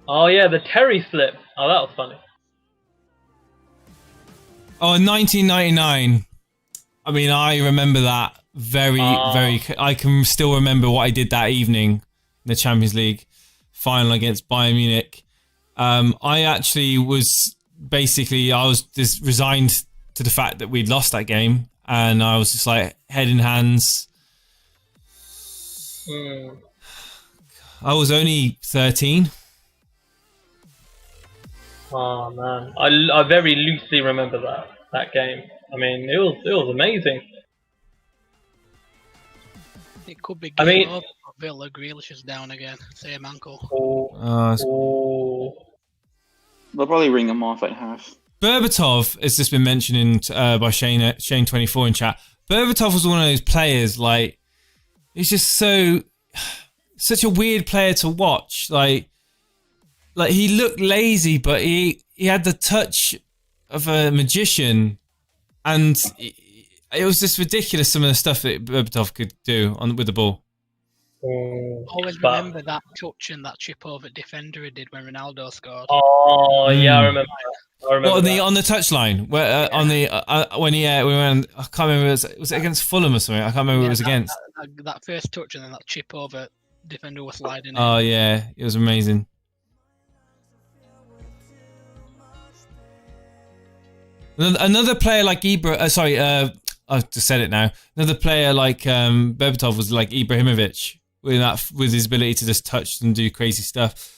C: Oh yeah, the Terry slip. Oh, that was funny.
B: Oh, in 1999. I mean, I remember that very. I can still remember what I did that evening in the Champions League final against Bayern Munich. I actually was I was just resigned to the fact that we'd lost that game, and I was just like head in hands. I was only 13.
C: Oh man, I very loosely remember that game. I mean, it was amazing.
F: It could be
C: I mean-
F: over, but Villa Grealish is down again. Same ankle.
G: They'll probably ring him off at half.
B: Berbatov has just been mentioned by Shane24 in chat. Berbatov was one of those players, like, he's just such a weird player to watch. Like he looked lazy, but he had the touch of a magician, and it was just ridiculous, some of the stuff that Berbatov could do with the ball.
F: Always remember that touch and that chip over defender he did when Ronaldo scored.
C: Oh yeah, I remember.
B: What, on the touchline? Where on the when we went, I can't remember. Was it against Fulham or something? I can't remember who it was against.
F: That first touch and then that chip over defender was sliding in.
B: Oh yeah, it was amazing. Another player like I've just said it now. Another player like Berbatov was like Ibrahimovic with his ability to just touch and do crazy stuff.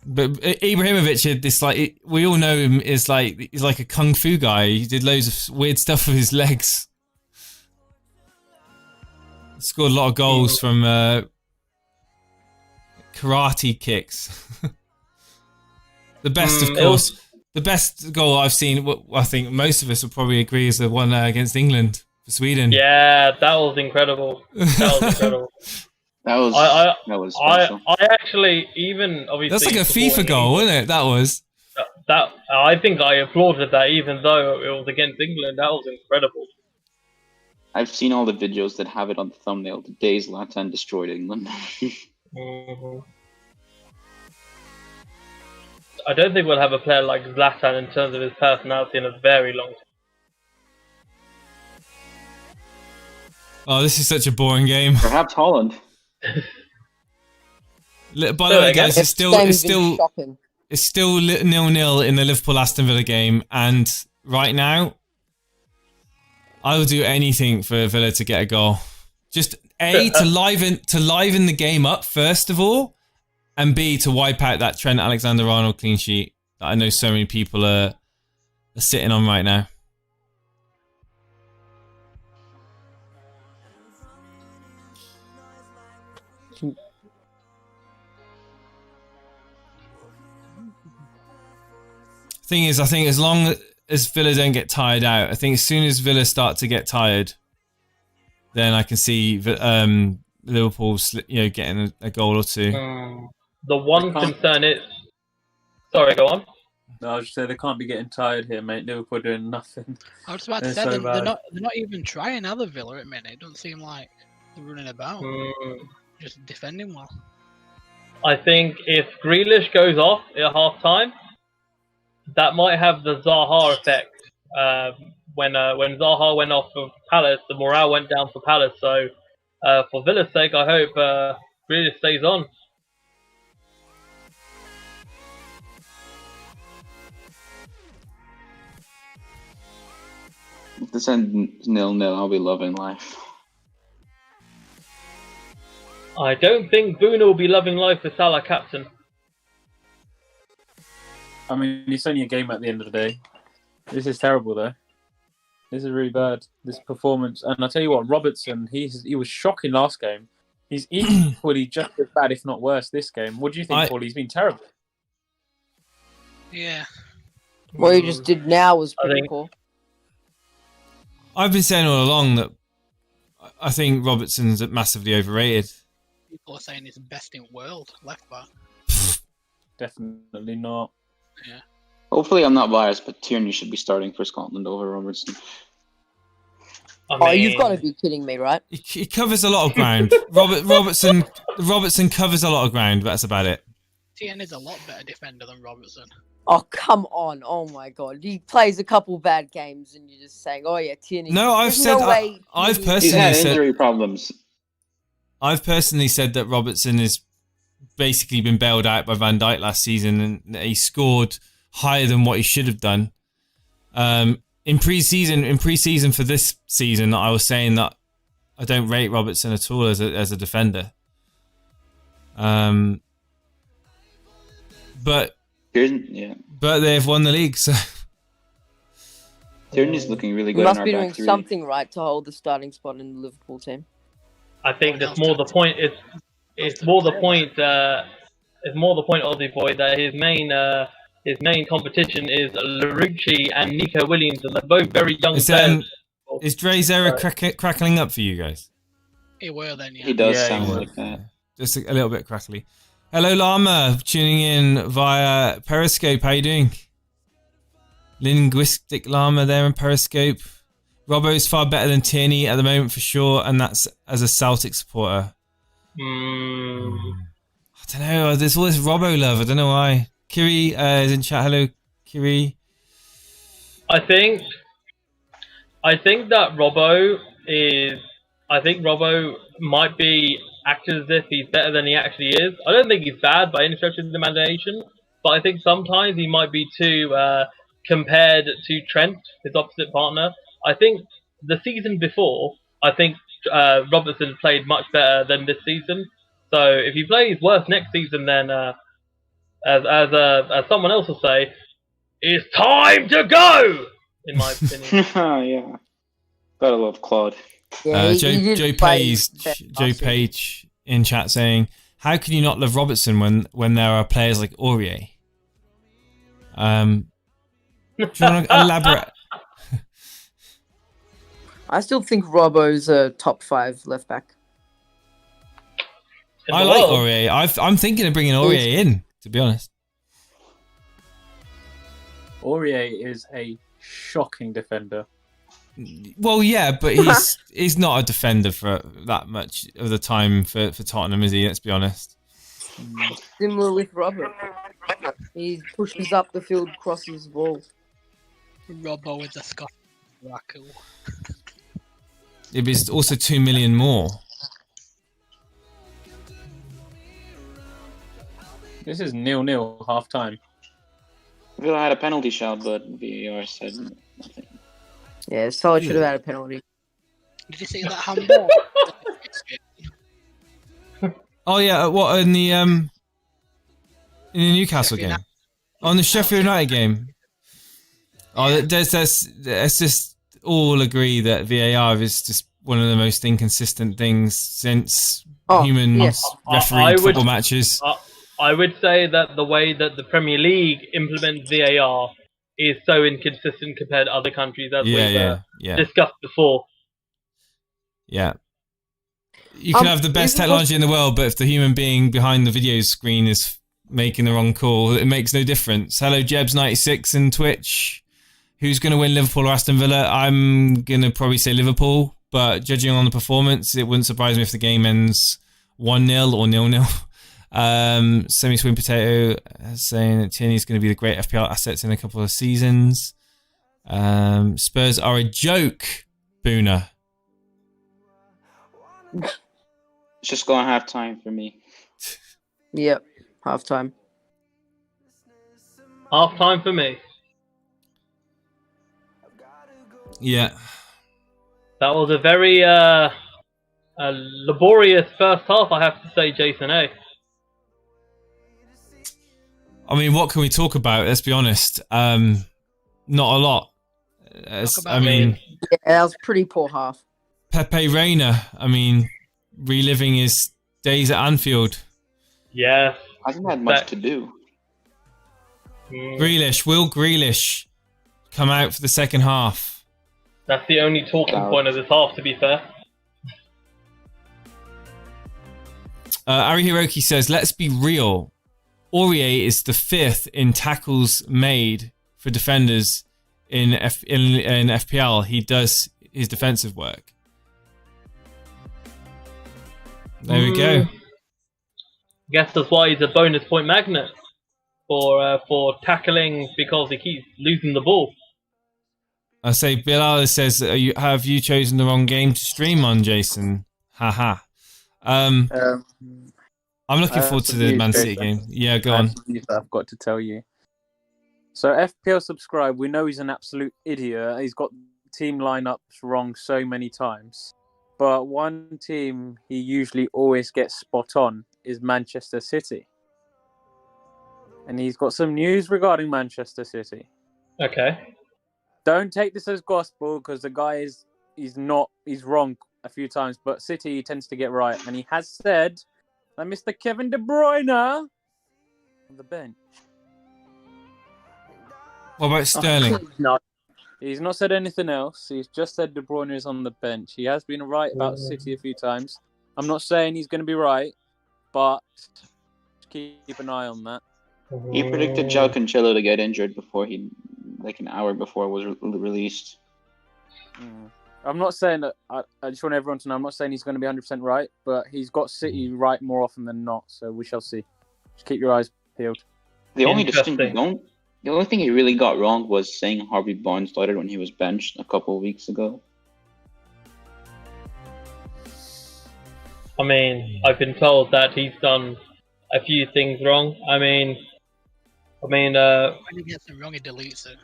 B: But Ibrahimovic had this, like, we all know him as like, he's like a kung fu guy. He did loads of weird stuff with his legs. Scored a lot of goals from karate kicks. The best, of course. The best goal I've seen, I think most of us will probably agree, is the one against England for Sweden.
C: Yeah, that was incredible. That was incredible.
G: That was special.
C: I actually, even obviously,
B: that's like a FIFA goal, wasn't it? That was.
C: That I think I applauded that, even though it was against England. That was incredible.
G: I've seen all the videos that have it on the thumbnail. The days Zlatan destroyed England.
C: I don't think we'll have a player like Zlatan in terms of his personality in a very long time.
B: Oh, this is such a boring game.
G: Perhaps Holland.
B: By the way, guys, it's still
E: shocking.
B: It's still 0-0 in the Liverpool Aston Villa game, and right now, I will do anything for Villa to get a goal. Just A, to liven the game up first of all, and B, to wipe out that Trent Alexander-Arnold clean sheet that I know so many people are sitting on right now. Thing is, I think as long as Villa don't get tired out, I think as soon as Villa start to get tired, then I can see Liverpool, getting a goal or two.
C: The one concern is, sorry, go on.
D: No, I was just saying they can't be getting tired here, mate. Liverpool doing nothing.
F: I was about to say they're not even trying other Villa at the minute. It doesn't seem like they're running about, just defending well.
C: I think if Grealish goes off at half time, that might have the Zaha effect. When Zaha went off for Palace, the morale went down for Palace. So for Villa's sake, I hope Grealish stays on.
G: If this ends 0-0, I'll be loving life.
C: I don't think Boona will be loving life with Salah captain.
D: I mean, it's only a game at the end of the day. This is terrible, though. This is really bad, this performance. And I'll tell you what, Robertson, he was shocking last game. He's equally just as bad, if not worse, this game. What do you think, Paul? He's been terrible.
F: Yeah.
E: What he just did now was pretty cool.
B: I've been saying all along that I think Robertson's massively overrated.
F: People are saying he's the best in the world, left back.
D: Definitely not.
F: Yeah.
G: Hopefully I'm not biased, but Tierney should be starting for Scotland over Robertson.
E: You've got to be kidding me, right?
B: He covers a lot of ground. Robertson covers a lot of ground, but that's about it.
F: Tierney's a lot better defender than Robertson.
E: Oh, come on. Oh, my God. He plays a couple bad games and you're just saying, oh, yeah, Tierney.
B: No, I've
E: There's
B: said
E: no way
B: I've
E: Tierney-
G: He's had
B: personally said
G: injury problems.
B: I've personally said that Robertson has basically been bailed out by Van Dijk last season, and he scored higher than what he should have done. In pre-season for this season, I was saying that I don't rate Robertson at all as a defender. But they've won the league, so
G: Tierney's looking really
E: He
G: good.
E: must
G: in
E: be
G: our
E: doing
G: back three.
E: something right to hold the starting spot in the Liverpool team.
C: I think that's more the point. It's more the point. It's more the point, Aussie boy, that his main competition is Larucci and Nico Williams, and they're both very young players.
B: Is Dre's era crackling up for you guys?
F: He were then, yeah.
G: He does
C: Yeah,
G: sound
C: he
G: like that.
B: Just a little bit crackly. Hello, Llama, tuning in via Periscope. How you doing? Linguistic Llama there in Periscope. Robbo's far better than Tierney at the moment for sure, and that's as a Celtic supporter. I don't know. There's all this Robbo love. I don't know why. Kiri is in chat. Hello, Kiri.
C: I think that Robbo might be acted as if he's better than he actually is. I don't think he's bad by any stretch of the imagination, but I think sometimes he might be too compared to Trent, his opposite partner. I think the season before, Robertson played much better than this season. So if he plays worse next season, then as someone else will say, it's time to go. In my opinion.
G: Yeah. Gotta love Claude.
E: Yeah,
B: Joe Page in chat saying, "How can you not love Robertson when there are players like Aurier?" Do you want to elaborate?
E: I still think Robbo's a top 5 left back.
B: I like Aurier. I'm thinking of bringing Aurier in, to be honest.
D: Aurier is a shocking defender.
B: Well, yeah, but he's not a defender for that much of the time for Tottenham, is he? Let's be honest.
E: Similar with Robbo. He pushes up the field, crosses the ball.
F: Robbo with the Scottish Raku.
B: It was also 2 million more.
D: This is 0-0 half time.
G: Villa had a penalty shout, but VAR said nothing.
E: Yeah, Solid should have had a penalty.
F: Did you see that handball?
B: Oh yeah, what in the Newcastle game? On the Sheffield United game. Oh, let's just all agree that VAR is just one of the most inconsistent things since humans refereeing football matches.
C: I would say that the way that the Premier League implements VAR is so inconsistent compared to other countries, as we've discussed before.
B: Yeah. You can have the best technology in the world, but if the human being behind the video screen is making the wrong call, it makes no difference. Hello, Jebs96 in Twitch. Who's going to win, Liverpool or Aston Villa? I'm going to probably say Liverpool, but judging on the performance, it wouldn't surprise me if the game ends 1-0 or 0-0. Semi-Swing Potato saying that Tierney's going to be the great FPL assets in a couple of seasons. Spurs are a joke, Boona.
G: It's just going half time for me.
E: Yep, half time.
C: Half time for me.
B: Yeah.
C: That was a very laborious first half, I have to say, Jason A.
B: I mean, what can we talk about? Let's be honest. Not a lot.
E: Yeah, that was a pretty poor half.
B: Pepe Reina, I mean, reliving his days at Anfield.
C: Yeah.
G: Hasn't had much to do.
B: Grealish, will Grealish come out for the second half?
C: That's the only talking point of this half, to be fair.
B: Ari Hiroki says, let's be real. Aurier is the 5th in tackles made for defenders in FPL. He does his defensive work. There we go.
C: Guess that's why he's a bonus point magnet for tackling because he keeps losing the ball.
B: I say Bilal says, have you chosen the wrong game to stream on, Jason? Haha. I'm looking forward to the Man City game. Yeah, go on.
D: I've got to tell you. So FPL subscribe, we know he's an absolute idiot. He's got team lineups wrong so many times. But one team he usually always gets spot on is Manchester City. And he's got some news regarding Manchester City.
C: Okay.
D: Don't take this as gospel because the guy he's wrong a few times, but City he tends to get right. And he has said that Mr. Kevin De Bruyne on the bench.
B: What about Sterling?
D: He's not said anything else. He's just said De Bruyne is on the bench. He has been right about City a few times. I'm not saying he's going to be right, but keep an eye on that.
G: He predicted João Cancelo to get injured before an hour before it was released.
D: I'm not saying that. I just want everyone to know. I'm not saying he's going to be 100% right, but he's got City right more often than not. So we shall see. Just keep your eyes peeled.
G: The only thing he really got wrong was saying Harvey Barnes started when he was benched a couple of weeks ago.
C: I mean, I've been told that he's done a few things wrong. When
F: he gets it wrong, he deletes it.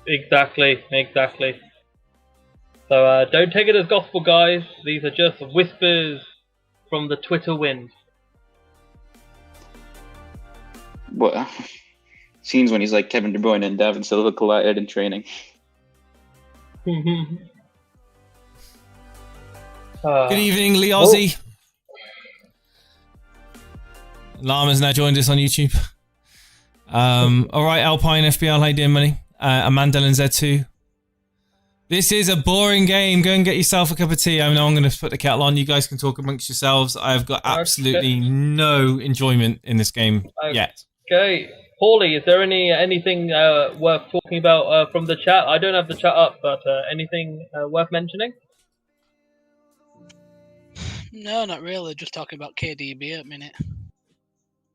C: Exactly. So don't take it as gospel, guys. These are just whispers from the Twitter wind.
G: What? Scenes when he's like Kevin De Bruyne and David Silva collided in training.
B: Good evening, Lee Aussie. Lama's now joined us on YouTube. All right, Alpine FPL, how you doing, money? Amanda and Z2. This is a boring game. Go and get yourself a cup of tea. I know I'm going to put the kettle on. You guys can talk amongst yourselves. I've got absolutely no enjoyment in this game yet.
C: Okay. Paulie, is there anything worth talking about from the chat? I don't have the chat up, but anything worth mentioning?
F: No, not really. Just talking about KDB at the minute.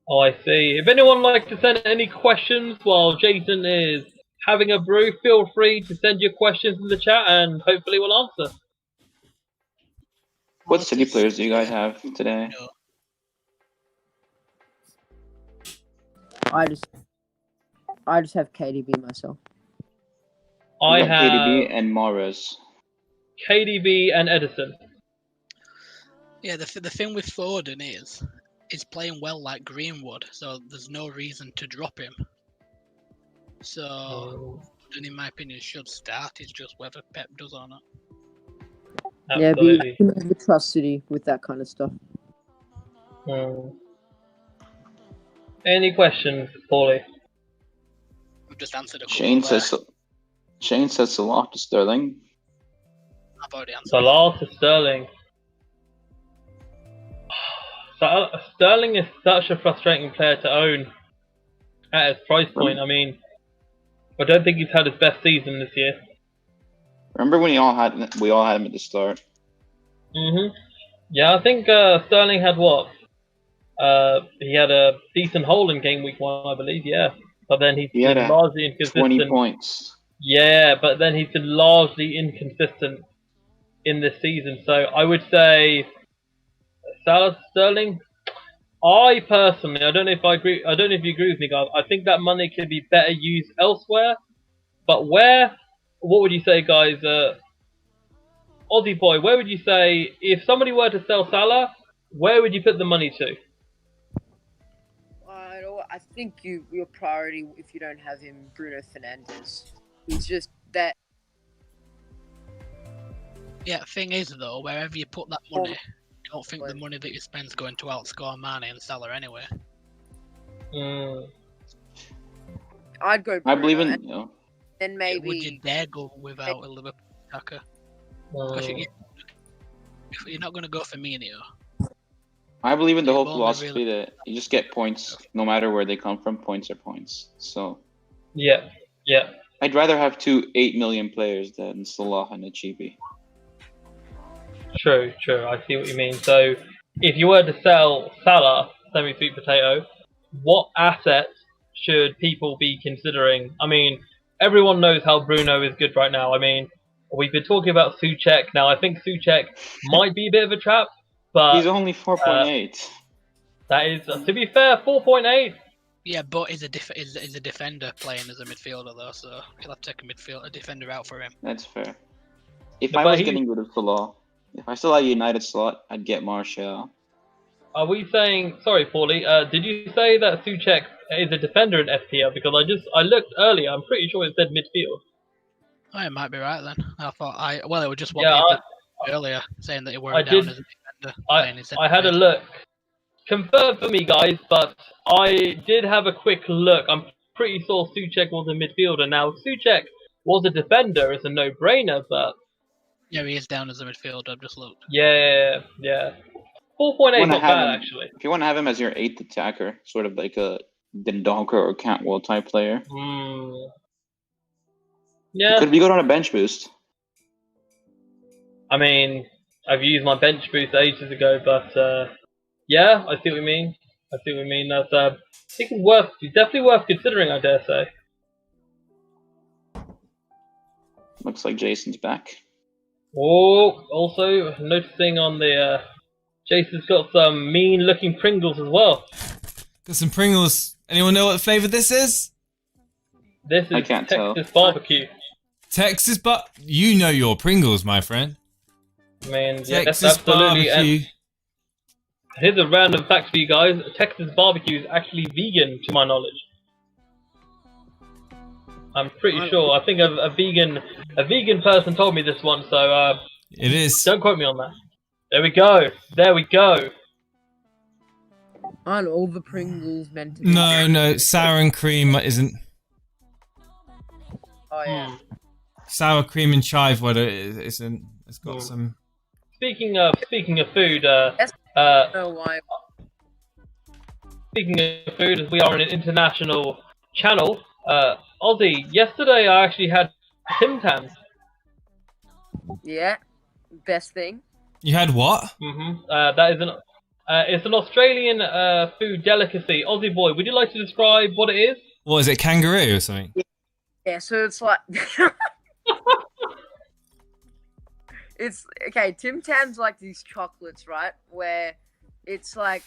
C: Oh, I see. If anyone would like to send any questions while Jason is having a brew, feel free to send your questions in the chat and hopefully we'll answer.
G: What City players do you guys have today?
F: No.
E: I just have KDB myself.
C: I have
G: KDB and Mahrez.
C: KDB and Edison.
F: Yeah, the thing with Foden is he's playing well like Greenwood, so there's no reason to drop him. So, Foden, in my opinion, should start. It's just whether Pep does or not.
C: Absolutely.
E: Yeah, but you trust City with that kind of stuff.
C: Any questions, Paulie?
F: I've just answered a
G: Shane
F: couple
G: says Salah to Sterling.
F: I've already answered.
C: Salah to Sterling. Sterling is such a frustrating player to own at his price point. I mean, I don't think he's had his best season this year.
G: Remember when we all had him at the start?
C: Yeah, I think Sterling had what? He had a decent hole in game week 1, I believe. Yeah, but then he's been largely inconsistent.
G: 20 points.
C: Yeah, but then he's been largely inconsistent in this season. So I would say Sterling. I personally, I don't know if I agree. I don't know if you agree with me, guys. I think that money could be better used elsewhere. But where? What would you say, guys? Aussie boy, where would you say if somebody were to sell Salah? Where would you put the money to?
E: I think your priority, if you don't have him, Bruno Fernandes. He's just that.
F: Yeah, thing is though, wherever you put that money, I don't think the money that you spend is going to outscore Mane and Salah anyway.
E: I'd go Bruno,
G: I believe in.
E: And maybe.
F: Would you dare go without a Liverpool attacker? Because you're not going to go for Firmino.
G: I believe in the whole philosophy that you just get points no matter where they come from. Points are points. So.
C: Yeah.
G: I'd rather have 2 8 million players than Salah and a cheapie.
C: True. I see what you mean. So, if you were to sell Salah, semi-sweet potato. What assets should people be considering? I mean, everyone knows how Bruno is good right now. I mean, we've been talking about Souček. Now, I think Souček might be a bit of a trap, but
G: He's only 4.8.
C: that is, to be fair, 4.8.
F: Yeah, but he's a defender playing as a midfielder though, so he'll have to take a defender out for him.
G: That's fair. If
C: But
G: I was
C: he-
G: getting rid of Salah, if I still had a United slot, I'd get Martial.
C: Are we saying, sorry, Paulie, did you say that Souček is a defender in FPL? Because I looked earlier, I'm pretty sure it said midfield.
F: Oh, it might be right then. I thought it was just what
C: Yeah,
F: people earlier saying that he were
C: I
F: down
C: did-
F: as a defender. playing in
C: I had a
F: centre
C: look. Confirm for me, guys, but I did have a quick look. I'm pretty sure Souček was a midfielder. Now, Souček was a defender, it's a no-brainer, but
F: Yeah, he is down as a midfielder. I've just looked.
C: yeah. 4.8
G: Wanna
C: not
G: have
C: bad,
G: him-
C: actually.
G: If you want to have him as your 8th attacker, sort of like a Dendonker or Cantwell type player,
C: Yeah,
G: could be good on a bench boost.
C: I mean, I've used my bench boost ages ago, but yeah, I see what you mean. That's I think it's definitely worth considering, I dare say.
G: Looks like Jason's back.
C: Oh, also noticing on the Jason's got some mean-looking Pringles as well.
B: Got some Pringles. Anyone know what flavour this is?
C: This
G: I
C: is
G: can't
C: Texas
G: tell.
C: barbecue.
B: Texas, but you know your Pringles, my friend.
C: I mean, yeah, that's
B: Texas
C: absolutely.
B: barbecue.
C: And here's a random fact for you guys: Texas barbecue is actually vegan, to my knowledge. I'm pretty sure. I think a vegan person told me this once, so
B: It is.
C: don't quote me on that. There we go.
E: Aren't all the Pringles meant to be?
B: No, sour and cream isn't.
E: Oh yeah.
B: Sour cream and chive, what it isn't. It's got some.
C: Speaking of food,
E: I don't know why.
C: speaking of food, as we are an international channel, Ozzy, yesterday I actually had Tim Tams.
E: Yeah. Best thing.
B: You had what?
C: That is it's an Australian food delicacy. Aussie boy, would you like to describe what it is?
B: What is it, kangaroo or something?
E: Yeah, so it's like it's okay, Tim Tams like these chocolates, right? Where it's like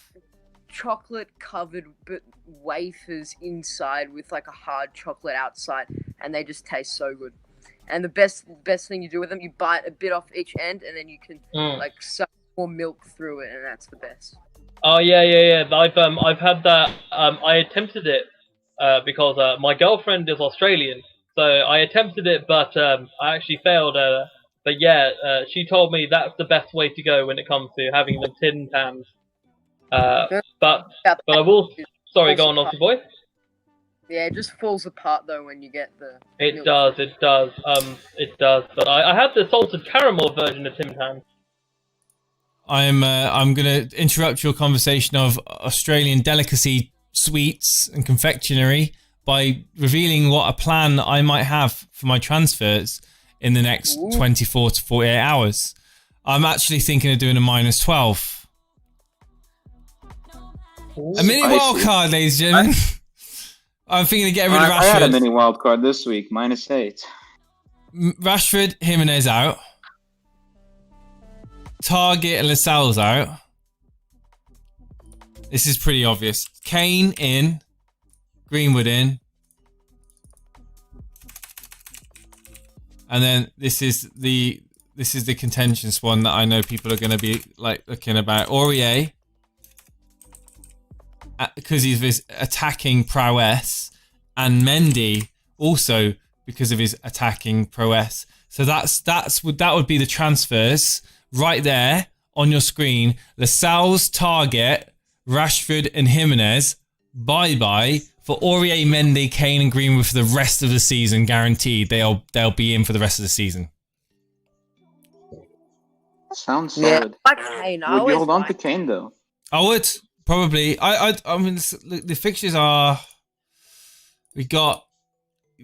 E: chocolate covered but wafers inside with like a hard chocolate outside, and they just taste so good. And the best thing you do with them, you bite a bit off each end and then you can like suck more milk through it, and that's the best.
C: Oh yeah. I've had that. I attempted it because my girlfriend is Australian, so I attempted it, but I actually failed. But yeah, she told me that's the best way to go when it comes to having the Tim Tams. But I will. Sorry, go on, Aussie boy.
E: Yeah, it just falls apart though when you get the
C: It
E: milk.
C: does. It does. But I had the salted caramel version of Tim Tams.
B: I'm gonna interrupt your conversation of Australian delicacy sweets and confectionery by revealing what a plan I might have for my transfers in the next 24 to 48 hours. I'm actually thinking of doing a -12. A mini
G: Spicy.
B: wild card, ladies and gentlemen. I'm thinking of getting rid of
G: I had a
B: Rashford.
G: mini wild card this week, -8.
B: Rashford, Jimenez out. Target and Lascelles out. This is pretty obvious. Kane in. Greenwood in. And then this is the contentious one that I know people are going to be like looking about. Aurier, because of his attacking prowess, and Mendy also because of his attacking prowess. So that would be the transfers right there on your screen. Lascelles, Target, Rashford, and Jimenez. Bye for Aurier, Mendy, Kane, and Greenwood for the rest of the season, guaranteed. They'll be in for the rest of the season.
G: Sounds
E: Yeah,
G: solid.
E: like Kane. I
G: Would you
E: always
G: hold on
E: like-
G: to Kane though?
B: I would probably. I mean, the fixtures are. We got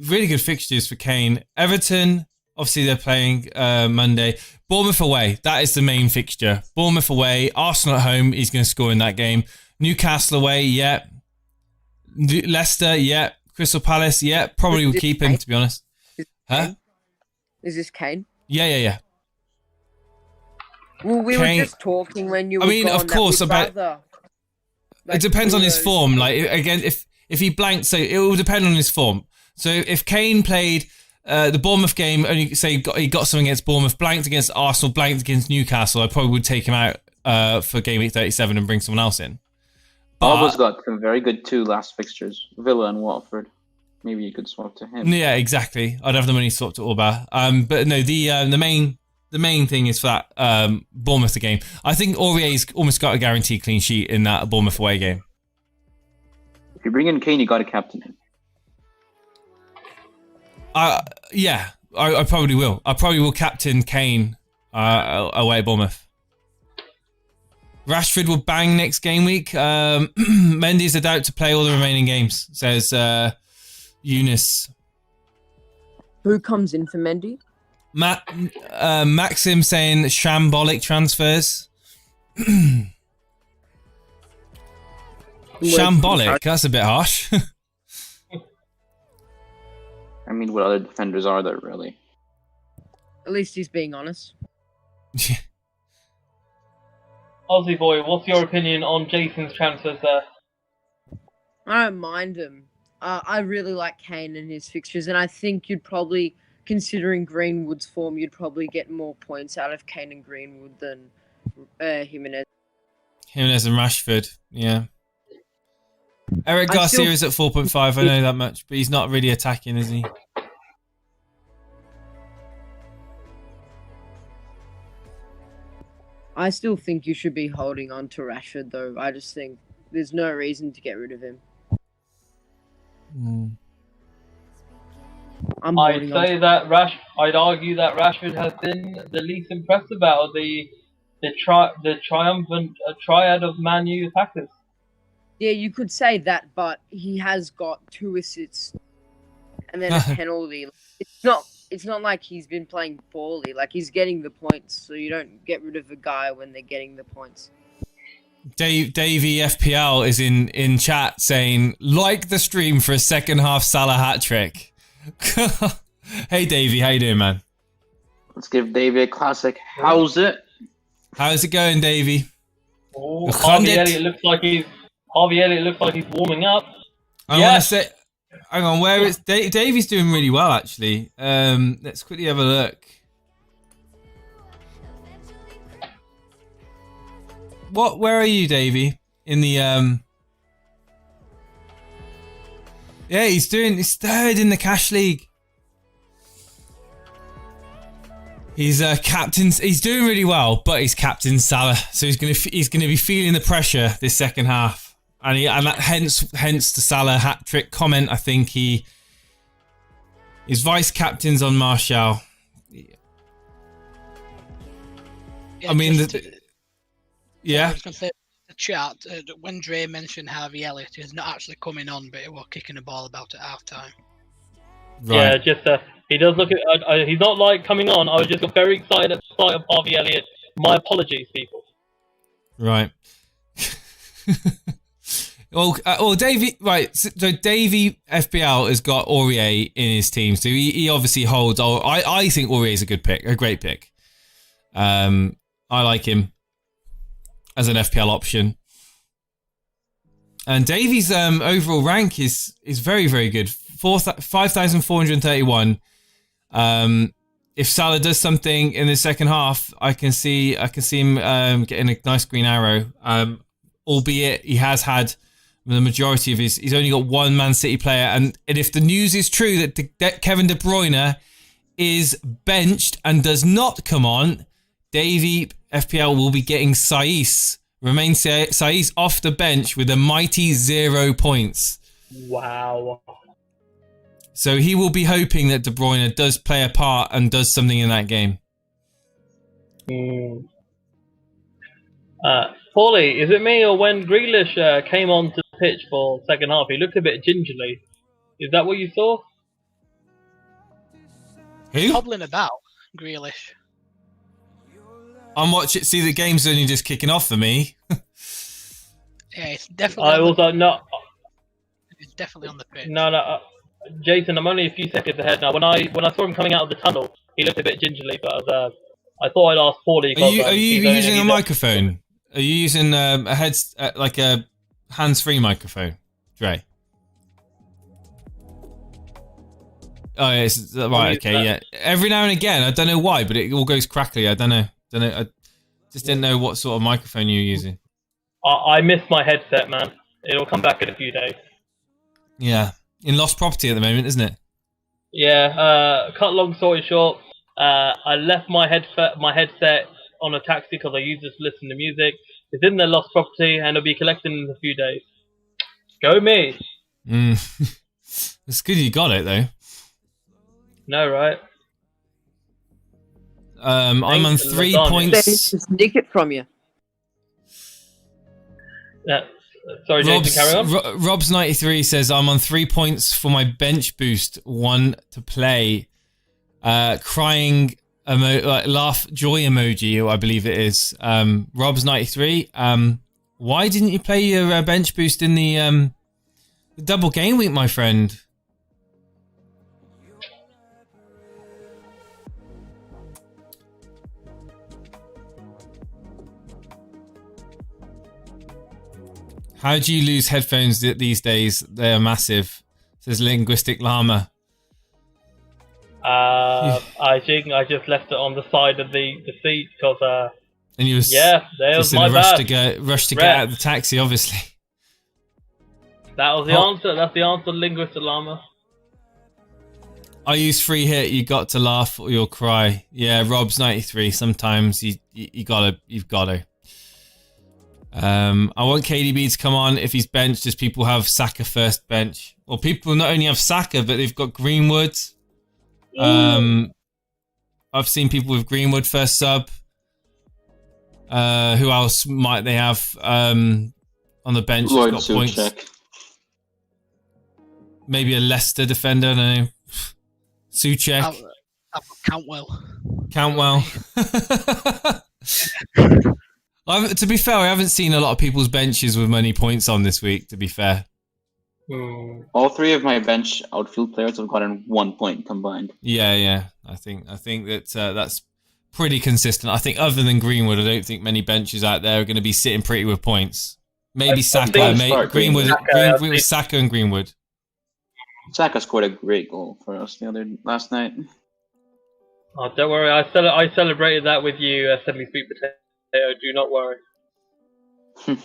B: really good fixtures for Kane. Everton, obviously they're playing Monday. Bournemouth away. That is the main fixture. Bournemouth away. Arsenal at home. He's going to score in that game. Newcastle away, yeah. Leicester, yeah. Crystal Palace, yeah. Probably would keep him, to be honest. Huh?
E: Is this Kane?
B: Yeah.
E: Well, we
B: Kane,
E: were just talking when you were
B: I mean,
E: gone
B: of course,
E: that we'd rather,
B: it depends on his form. Like, again, if he blanked, so it will depend on his form. So if Kane played the Bournemouth game, only say he got something against Bournemouth, blanked against Arsenal, blanked against Newcastle, I probably would take him out for game week 37 and bring someone else in.
G: Alba's got some very good 2 last fixtures, Villa and Watford. Maybe you could swap to him.
B: Yeah, exactly. I'd have the money swapped to Alba. But no, the main thing is for that Bournemouth game. I think Aurier's almost got a guaranteed clean sheet in that Bournemouth away game.
G: If you bring in Kane, you got to captain him.
B: Yeah, I probably will. I probably will captain Kane away at Bournemouth. Rashford will bang next game week. Mendy's a doubt to play all the remaining games, says Eunice.
E: Who comes in for Mendy?
B: Maxim saying shambolic transfers. Shambolic? That's a bit harsh.
G: I mean, what other defenders are there, really?
E: At least he's being honest.
C: Aussie boy, what's your opinion on Jason's transfers there?
E: I don't mind him. I really like Kane and his fixtures, and I think you'd probably, considering Greenwood's form, you'd probably get more points out of Kane and Greenwood than Jimenez.
B: Jimenez and Rashford, yeah. Eric Garcia is at 4.5, I know that much, but he's not really attacking, is he?
E: I still think you should be holding on to Rashford, though. I just think there's no reason to get rid of him.
C: I'd argue that Rashford has been the least impressive out of the triumphant triad of Man U attackers.
E: Yeah, you could say that, but he has got 2 assists and then a penalty. It's not like he's been playing poorly. Like, he's getting the points, so you don't get rid of a guy when they're getting the points.
B: Davey FPL is in chat saying, like the stream for a second half Salah hat trick. Hey Davey, how you doing, man?
G: Let's give Davey a classic. How's it?
B: How's it going, Davey?
C: Oh, Harvey Elliott looks like he's warming up.
B: I want to say, hang on, where is Davey's doing really well actually. Let's quickly have a look. Where are you, Davey? In the yeah, he's 3rd in the cash league. He's captain's. He's doing really well, but he's captain Salah, so he's gonna be feeling the pressure this second half, and hence the Salah hat trick comment. I think his vice captain's on Martial.
F: Yeah,
B: I mean,
F: I was going to say the chat when Dre mentioned Harvey Elliott, he's not actually coming on, but he was kicking the ball about at half time.
B: Right.
C: Yeah, just he does look at. He's not like coming on. I was just very excited at the sight of Harvey Elliott. My apologies, people.
B: Right. Well, Davey. Right. So Davey FPL has got Aurier in his team, so he obviously holds. I think Aurier is a good pick, a great pick. I like him as an FPL option. And Davey's overall rank is very, very good. 5,431. If Salah does something in the second half, I can see him getting a nice green arrow. Albeit he has had the majority of he's only got one Man City player, and if the news is true that Kevin De Bruyne is benched and does not come on, Davey FPL will be getting Romain Saiss off the bench with a mighty 0 points.
C: Wow.
B: So he will be hoping that De Bruyne does play a part and does something in that game.
C: Paulie, is it me or when Grealish came onto the pitch for second half, he looked a bit gingerly? Is that what you saw?
B: Who?
F: Hobbling about, Grealish.
B: I'm watching. See, the game's only just kicking off for me.
F: Yeah, it's definitely.
C: I also no,
F: It's definitely on the pitch.
C: no. Jason, I'm only a few seconds ahead now. When I saw him coming out of the tunnel, he looked a bit gingerly, but I thought I'd ask Paulie.
B: Are you using a microphone? Are you using a like a hands-free microphone, Dre? Oh, yeah, it's right. Okay, yeah. Every now and again, I don't know why, but it all goes crackly. I don't know. I just didn't know what sort of microphone you were using.
C: I missed my headset, man. It'll come back in a few days.
B: Yeah, in lost property at the moment, isn't it?
C: Yeah. Cut long story short, I left my headset on a taxi because I used it to listen to music. It's in the lost property, and it'll be collected in a few days. Go me.
B: It's good you got it though.
C: No, right?
B: I'm on 3 points.
E: Just nick it from you.
C: Sorry, Jason, carry on.
B: Rob's 93 says I'm on 3 points for my bench boost, 1 to play. Crying laugh joy emoji, I believe it is. Rob's 93. Why didn't you play your bench boost in the double game week, my friend? How do you lose headphones these days? They are massive, says Linguistic Llama.
C: I think I just left it on the side of the seat because
B: and you was
C: there's my
B: rush
C: bad.
B: to get out of the taxi, obviously.
C: That was the answer. That's the answer, Linguistic Llama.
B: I use free hit. You got to laugh or you'll cry. Yeah, Rob's 93. Sometimes you've got to. I want KDB to come on if he's benched, as people have Saka first bench. Well, people not only have Saka, but they've got Greenwood. I've seen people with Greenwood first sub. Who else might they have on the bench?
G: Lord
B: Got points.
G: Suchek.
B: Maybe a Leicester defender. I don't know. Suchek. Cantwell. To be fair, I haven't seen a lot of people's benches with many points on this week, to be fair.
G: All 3 of my bench outfield players have gotten 1 point combined.
B: Yeah. I think that that's pretty consistent. I think other than Greenwood, I don't think many benches out there are going to be sitting pretty with points. Maybe Saka, Greenwood with Saka and Greenwood.
G: Saka scored a great goal for us last night.
C: Oh, don't worry. I celebrated that with you, semi-sweet potato. Do not worry.
B: So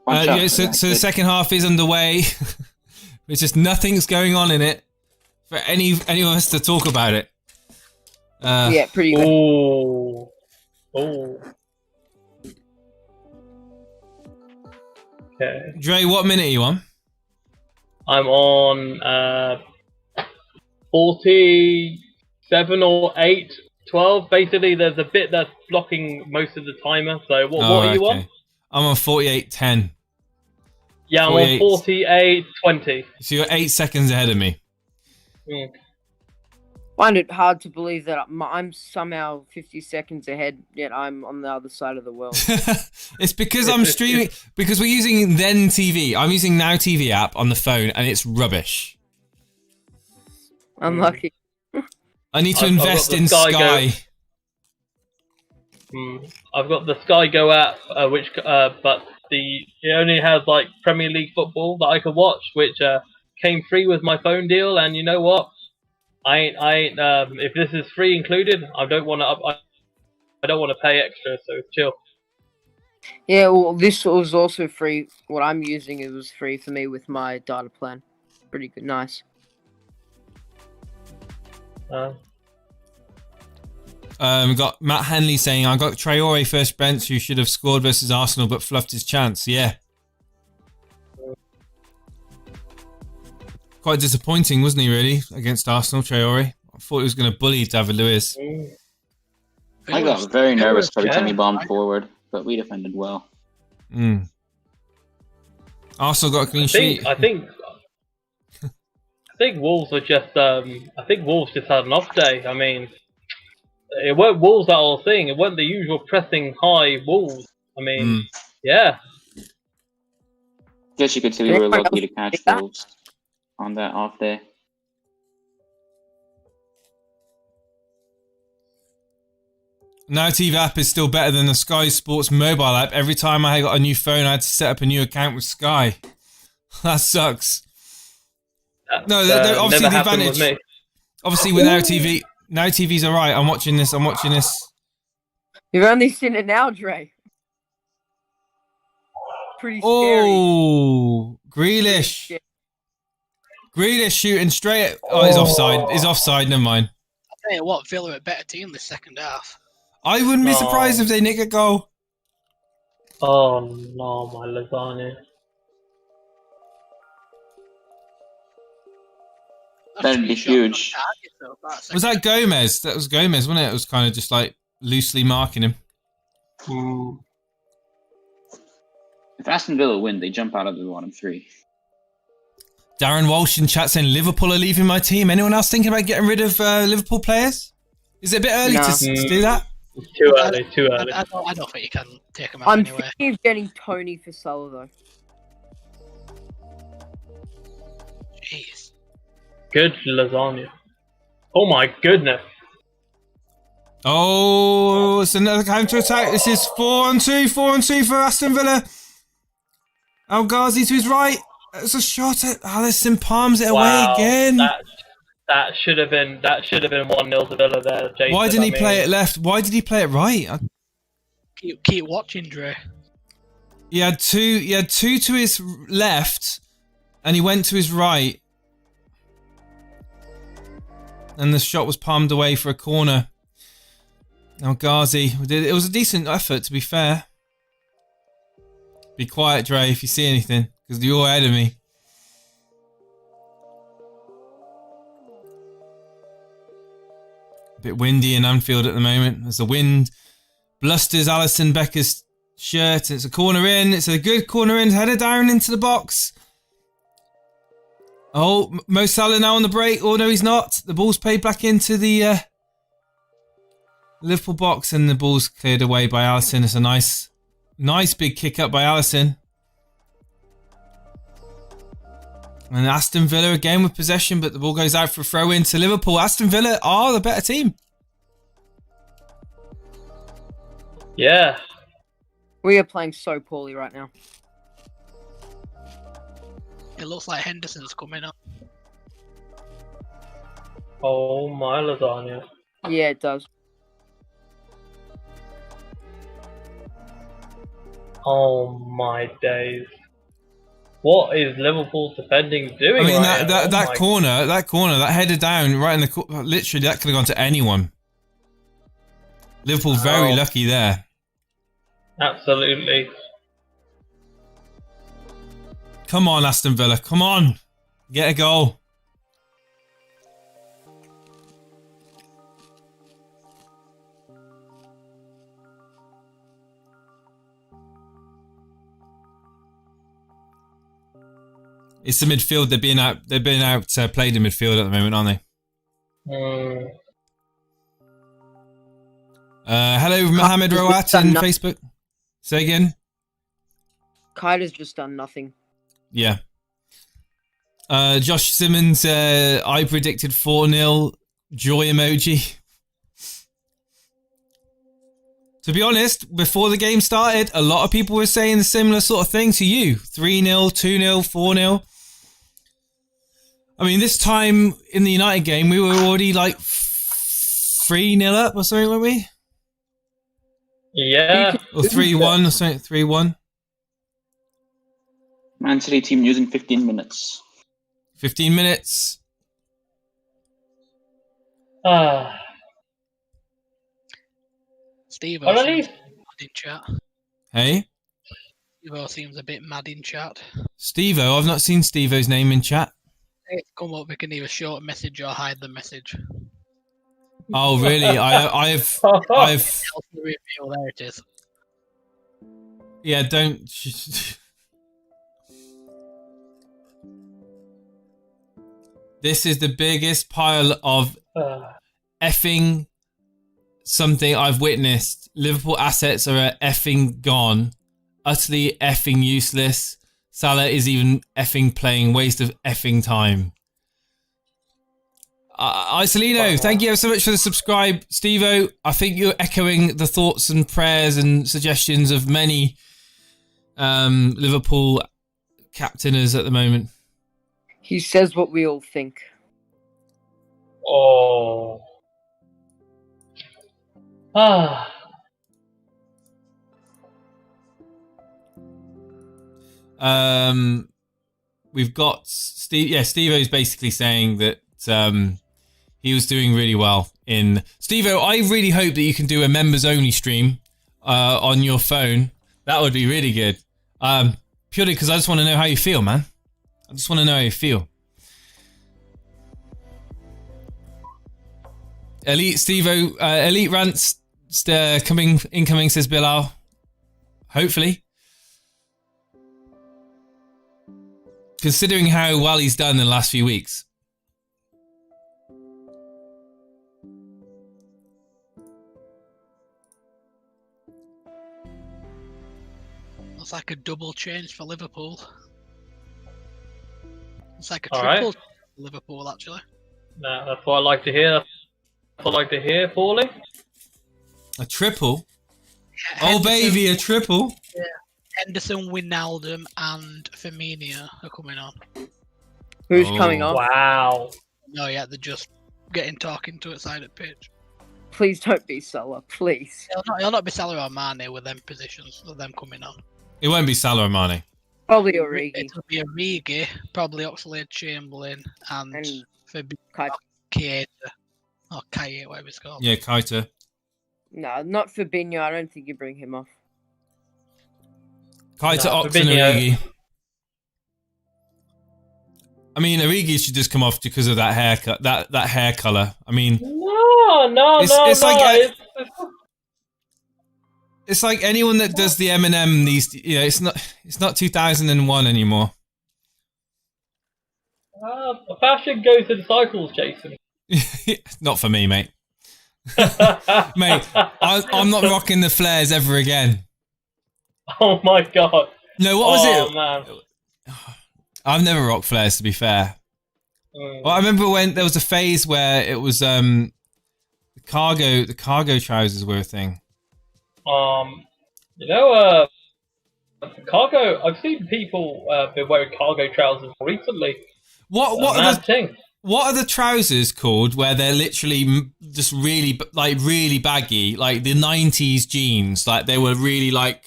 B: the second half is underway. It's just nothing's going on in it for any of us to talk about it.
E: Yeah, pretty good.
C: Oh. Okay.
B: Dre, what minute are you on?
C: I'm on 47 or 8, 12. Basically, there's a bit that's blocking most of the timer. So what are you on?
B: I'm on 48.10.
C: Yeah, I'm on 48.20.
B: So you're 8 seconds ahead of me.
E: Find it hard to believe that I'm somehow 50 seconds ahead, yet I'm on the other side of the world.
B: It's because I'm streaming, because we're using Then TV. I'm using Now TV app on the phone, and it's rubbish.
E: Unlucky.
B: I need to invest in Sky.
C: I've got the Sky Go app, but it only has like Premier League football that I could watch, which came free with my phone deal. And you know what? I ain't. If this is free included, I don't want to pay extra. So chill.
E: Yeah, well, this was also free. What I'm using, it was free for me with my data plan. Pretty good, nice.
B: We got Matt Henley saying, I got Traore first bench, who should have scored versus Arsenal but fluffed his chance. Yeah. Quite disappointing, wasn't he, really, against Arsenal, Traore? I thought he was going to bully David Luiz.
G: I got very nervous every time he bombed forward, but we defended well.
B: Arsenal got a clean sheet.
C: I think Wolves are just. I think Wolves just had an off day. I mean, it weren't Wolves that I was seeing. It weren't the usual pressing high Wolves. I mean, yeah.
G: Guess you could say we were lucky to catch Wolves on that off day.
B: Now TV app is still better than the Sky Sports mobile app. Every time I got a new phone, I had to set up a new account with Sky. That sucks. No, obviously the advantage. Obviously with Now TV, Now TV's alright. I'm watching this.
E: You've only seen it now, Dre. Pretty scary.
B: Oh, Grealish. Grealish shooting straight. Oh, he's offside. He's offside. Never mind.
F: I'll tell you what, Villa are a better team this second half.
B: I wouldn't be surprised if they nick a goal.
C: Oh no, my lasagna.
G: That'd be huge.
B: Was that Gomez? That was Gomez, wasn't it? It was kind of just like loosely marking him.
G: If Aston Villa win, they jump out of the bottom three.
B: Darren Walsh in chat saying Liverpool are leaving my team. Anyone else thinking about getting rid of Liverpool players? Is it a bit early to do that?
C: It's too early. Too early.
F: I don't think you can take them out
E: I'm
F: anyway.
E: thinking of getting Tony for Salah though.
F: Jeez.
C: Good lasagna. Oh my goodness.
B: Oh, it's another counter attack. This is 4-on-2 for Aston Villa. El Ghazi to his right. It's a shot at Alisson, palms it away again.
C: That should have been 1-0 to Villa there, Jason.
B: Why didn't he play it left? Why did he play it right?
F: Keep watching, Dre.
B: He had two to his left, and he went to his right, and the shot was palmed away for a corner. Now Ghazi, it was a decent effort, to be fair. Be quiet, Dre, if you see anything, because you're ahead of me. A bit windy in Anfield at the moment. As the wind blusters Alisson Becker's shirt. It's a corner in. It's a good corner in. Header down into the box. Oh, Mo Salah now on the break. Oh, no, he's not. The ball's played back into the Liverpool box, and the ball's cleared away by Alisson. It's a nice big kick up by Alisson. And Aston Villa again with possession, but the ball goes out for a throw in to Liverpool. Aston Villa are the better team.
C: Yeah.
E: We are playing so poorly right now.
F: It looks like Henderson's coming up.
C: Oh my lasagna.
E: Yeah, it does.
C: Oh my days. What is Liverpool's defending doing?
B: I mean,
C: right
B: that corner, that header down right in the literally that could have gone to anyone. Liverpool very lucky there.
C: Absolutely.
B: Come on, Aston Villa, come on, get a goal. It's the midfield. They're being out played in midfield at the moment, aren't they? Hello, Mohammed Rawat on Facebook. Say again.
E: Kaida's just done nothing.
B: Yeah. Josh Simmons, I predicted 4-0 joy emoji. To be honest, before the game started, a lot of people were saying the similar sort of thing to you. 3-0, 2-0, 4-0. I mean, this time in the United game, we were already like 3-0 up or something, weren't we?
C: Yeah.
B: Or 3-1 or something, 3-1.
G: Man City team using 15 minutes.
B: 15 minutes.
F: Steve
C: Well,
F: seems mad in chat.
B: Hey?
F: Steve seems a bit mad in chat.
B: Steve-O, I've not seen Steve-O's name in chat.
F: It's come up, we can either short message or hide the message.
B: Oh, really? I've
F: Reveal, there it is.
B: Yeah, don't. This is the biggest pile of effing something I've witnessed. Liverpool assets are effing gone. Utterly effing useless. Salah is even effing playing. Waste of effing time. Isolino, thank you ever so much for the subscribe. Stevo, I think you're echoing the thoughts and prayers and suggestions of many Liverpool captainers at the moment.
E: He says what we all think.
C: Oh. Ah.
B: We've got Steve. Yeah, Stevo's basically saying that he was doing really well in Stevo. I really hope that you can do a members only stream on your phone. That would be really good. Purely because I just want to know how you feel, man. I just want to know how you feel. Elite Stevo, Elite Rants incoming, says Bilal. Hopefully. Considering how well he's done in the last few weeks.
F: Looks like a double change for Liverpool. It's like a triple for Liverpool, actually.
C: No, that's what I like to hear. That's what I like to hear, Paulie.
B: A triple?
F: Yeah,
B: oh, baby, a triple?
F: Yeah. Henderson, Wijnaldum, and Firmino are coming on.
E: Who's coming on?
C: Wow.
F: No, yeah, they're just talking to it side of pitch.
E: Please don't be Salah, please.
F: It'll not be Salah or Mane with them positions, with them coming on.
B: It won't be Salah or Mane.
E: Probably Origi.
F: It'll be Origi, probably Oxlade-Chamberlain, and Fabinho, Keita. Or Keita, whatever it's called.
B: Yeah, Keita.
E: No, not Fabinho. I don't think you bring him off.
B: Keita, Ox and Origi. I mean, Origi should just come off because of that haircut, that hair color. I mean, it's like anyone that does the Eminem these, it's not 2001 anymore.
C: Fashion goes in cycles, Jason.
B: Not for me, mate. Mate, I'm not rocking the flares ever again.
C: Oh my god.
B: No, what was it?
C: Man.
B: I've never rocked flares, to be fair. Well, I remember when there was a phase where it was the cargo trousers were a thing.
C: Cargo. I've seen people been wearing cargo trousers recently.
B: What are the trousers called where they're literally just really baggy, like the 90s jeans? Like they were really like.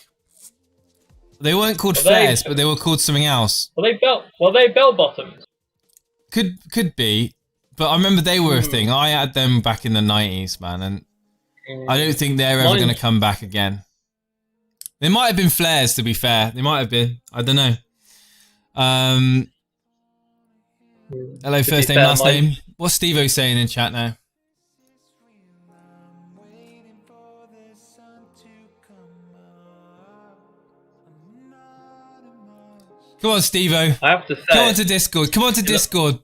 B: They weren't called flares, but they were called something else.
C: Were they bell bottoms?
B: Could be, but I remember they were a thing. I had them back in the 90s, man, and I don't think they're ever going to come back again. They might have been flares, to be fair. They might have been. I don't know. Hello, first name, last name. What's Steve-O saying in chat now? Come on, Steve-O.
C: I have to say.
B: Come on to Discord. Come on to Discord.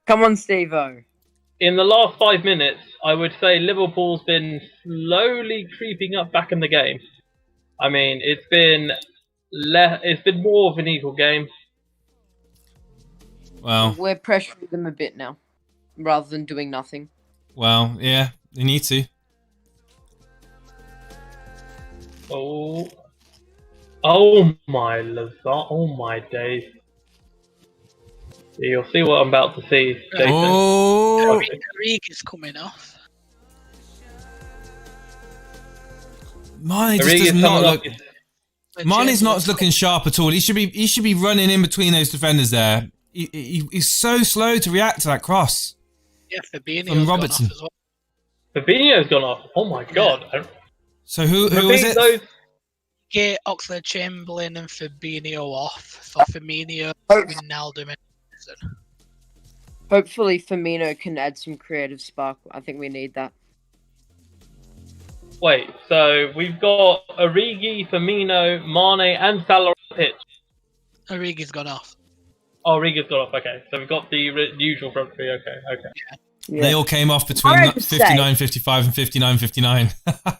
E: Come on, Steve-O.
C: In the last 5 minutes, I would say Liverpool's been slowly creeping up back in the game. I mean, it's been more of an equal game.
B: Well,
E: we're pressuring them a bit now, rather than doing nothing.
B: Well, yeah, they need to.
C: Oh my Lazar! Oh my days! You'll see what I'm about to see, Jason.
B: Oh,
F: Origi's coming off.
B: Mane just does not look. Mane's not looking sharp at all. He should be running in between those defenders there. He's so slow to react to that cross.
F: Yeah, Fabinho's
B: Robertson.
F: gone off as well.
C: Fabinho's gone off. Oh my god!
B: So who is it?
F: Get Oxlade-Chamberlain and Fabinho off for Firmino, Wijnaldum, and Henderson.
E: Hopefully Firmino can add some creative spark. I think we need that.
C: Wait, so we've got Origi, Firmino, Mane, and Salah on the pitch.
F: Origi's gone off.
C: Oh, Origi's gone off. Okay, so we've got the usual front three. Okay.
E: Yeah.
B: They all came off between 59.55 and 59.59.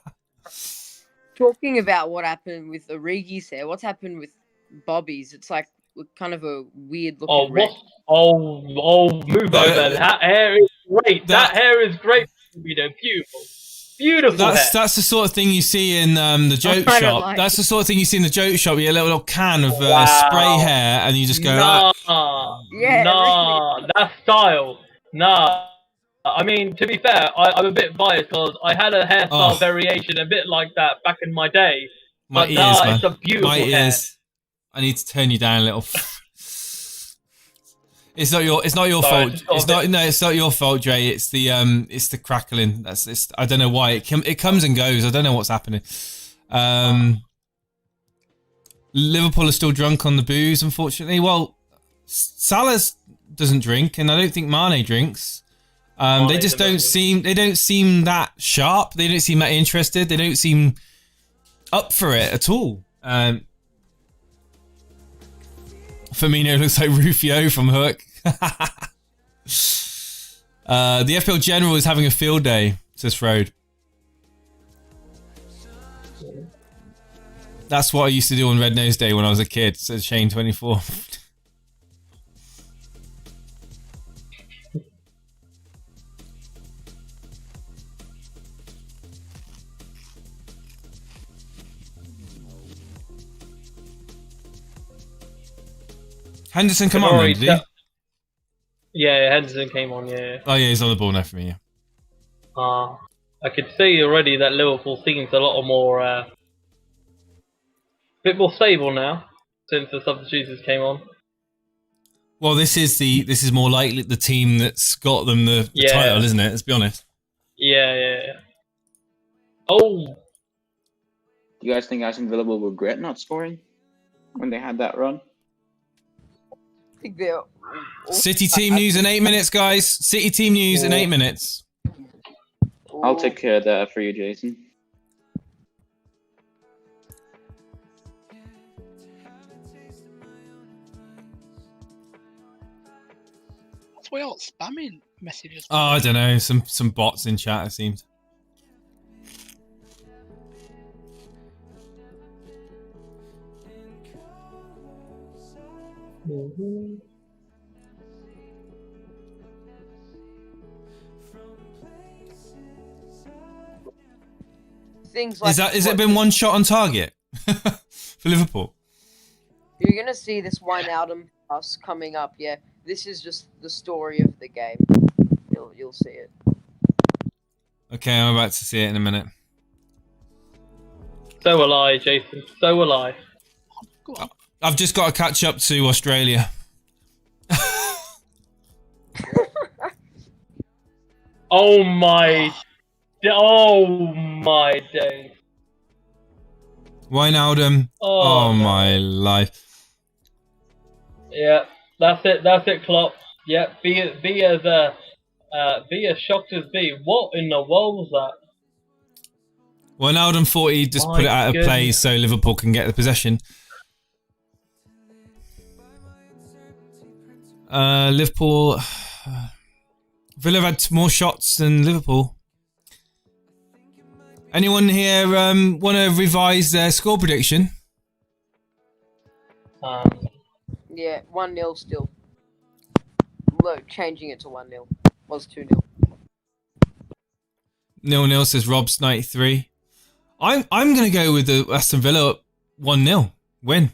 E: Talking about what happened with Origi's hair, what's happened with bobbies. It's like kind of a weird looking.
C: Move over. That hair is great. That hair is great. Beautiful. Beautiful hair.
B: That's the sort of thing you see in the joke shop. That's the sort of thing you see in the joke shop. You get a little can of spray hair, and you just go.
C: Nah, that's style. Nah. I mean, to be fair, I'm a bit biased because I had a hairstyle variation a bit like that back in my day.
B: My
C: but
B: ears, man.
C: It's a beautiful
B: my
C: hair.
B: ears. I need to turn you down a little. It's not your fault. It's not your fault, Dre. It's the crackling. I don't know why it comes and goes. I don't know what's happening. Liverpool are still drunk on the booze, unfortunately. Well, Salah doesn't drink, and I don't think Mane drinks. They just don't seem that sharp. They don't seem that interested. They don't seem up for it at all. Firmino looks like Rufio from Hook. The FPL General is having a field day, says Frode. That's what I used to do on Red Nose Day when I was a kid, says Shane24. Henderson come on, did he?
C: Yeah, Henderson came on, yeah.
B: Oh yeah, he's on the ball now for me, yeah.
C: I could see already that Liverpool seems a lot more, bit more stable now since the substitutions came on.
B: Well, this is more likely the team that's got them the title, isn't it? Let's be honest.
C: Yeah. Oh,
G: Do you guys think Aston Villa will regret not scoring when they had that run?
E: I think they're
B: City team news in 8 minutes, guys. City team news in 8 minutes.
G: I'll take care of that for you, Jason.
F: What's we all spamming messages?
B: Oh, I don't know. Some bots in chat, it seems.
E: things like.
B: Has it been one shot on target for Liverpool?
E: You're gonna see this Wijnaldum pass coming up. Yeah, this is just the story of the game. You'll see it.
B: Okay, I'm about to see it in a minute.
C: So will I, Jason. So will I.
F: Go on.
B: I've just got to catch up to Australia.
C: Oh my days.
B: Wijnaldum. Oh my life.
C: Yeah, that's it, Klopp. Yeah, be as shocked as be. What in the world was that?
B: Wijnaldum 40 just put it out of play so Liverpool can get the possession. Liverpool. Villa had more shots than Liverpool. Anyone here want to revise their score prediction?
E: Yeah, 1-0 still. Look, changing it to 1-0. Was 2-0.
B: 0-0 says Rob's 93. I'm going to go with the Aston Villa 1-0 win.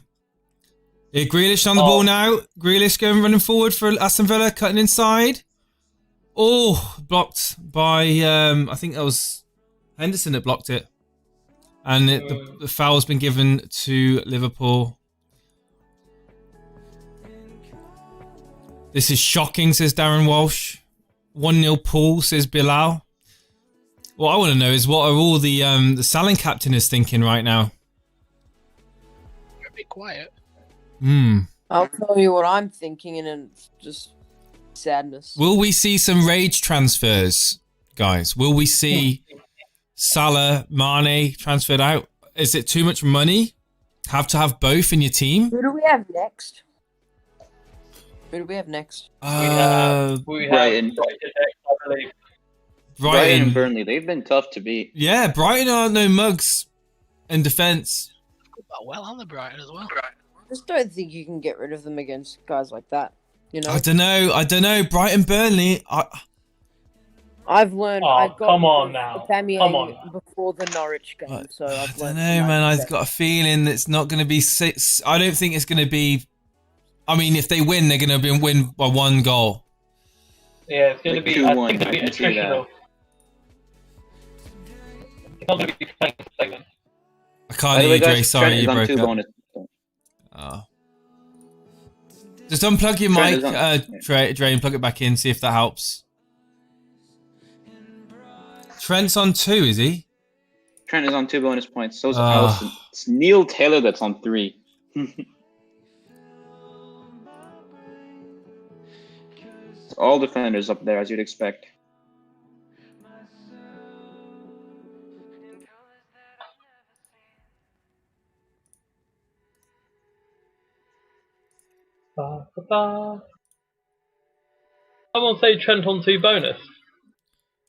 B: Grealish on the ball now. Grealish going running forward for Aston Villa, cutting inside. Oh, blocked by, I think that was Henderson that blocked it. And the foul's been given to Liverpool. This is shocking, says Darren Walsh. 1-0 Pool, says Bilal. What I want to know is what are all the Salon captain is thinking right now?
F: Be quiet.
E: I'll tell you what I'm thinking, and it's just sadness.
B: Will we see some rage transfers, guys? Will we see Salah, Mane transferred out? Is it too much money? Have to have both in your team?
E: Who do we have next?
C: We have
G: Brighton.
C: I believe.
G: Brighton and Burnley, they've been tough to beat.
B: Yeah, Brighton aren't no mugs in defence.
F: Well, on the Brighton as well.
E: just don't think you can get rid of them against guys like that. You know.
B: I don't know. Brighton, Burnley.
E: I've learned.
C: Oh,
E: I got
C: come on now.
E: Aubameyang
C: Come on.
E: before the Norwich game, so
B: I
E: I've
B: don't
E: learned.
B: know, man. I've got a feeling it's not going to be 6. I don't think it's going to be. I mean, if they win, they're going to win by 1 goal.
C: Yeah, it's going to
G: Like
C: be. I
G: 2-1,
C: think it'll be
G: I can see that.
C: attritional. It's not going to be playing for a second.
B: I can't
G: By the
B: hear
G: way,
B: you, Dre.
G: guys,
B: Sorry,
G: Trent
B: you
G: is on
B: broke
G: 2
B: up.
G: bonus.
B: Oh. Just unplug your
G: Trent
B: mic,
G: is on-
B: Dre, and plug it back in. See if that helps. Trent's on 2, is he?
G: Trent is on 2 bonus points. So is
B: Ah.
G: Allison. It's Neil Taylor that's on 3. All defenders up there, as you'd expect.
C: Someone say Trent on 2 bonus.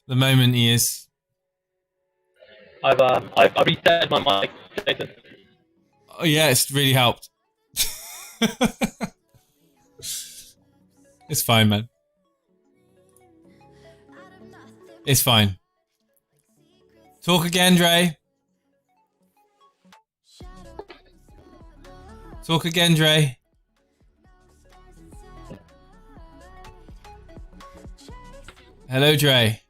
B: The moment he is.
C: I've reset my mic, Jason.
B: Oh yeah, it's really helped. It's fine, man. It's fine. Talk again, Dre. Talk again, Dre. Hello, Dre.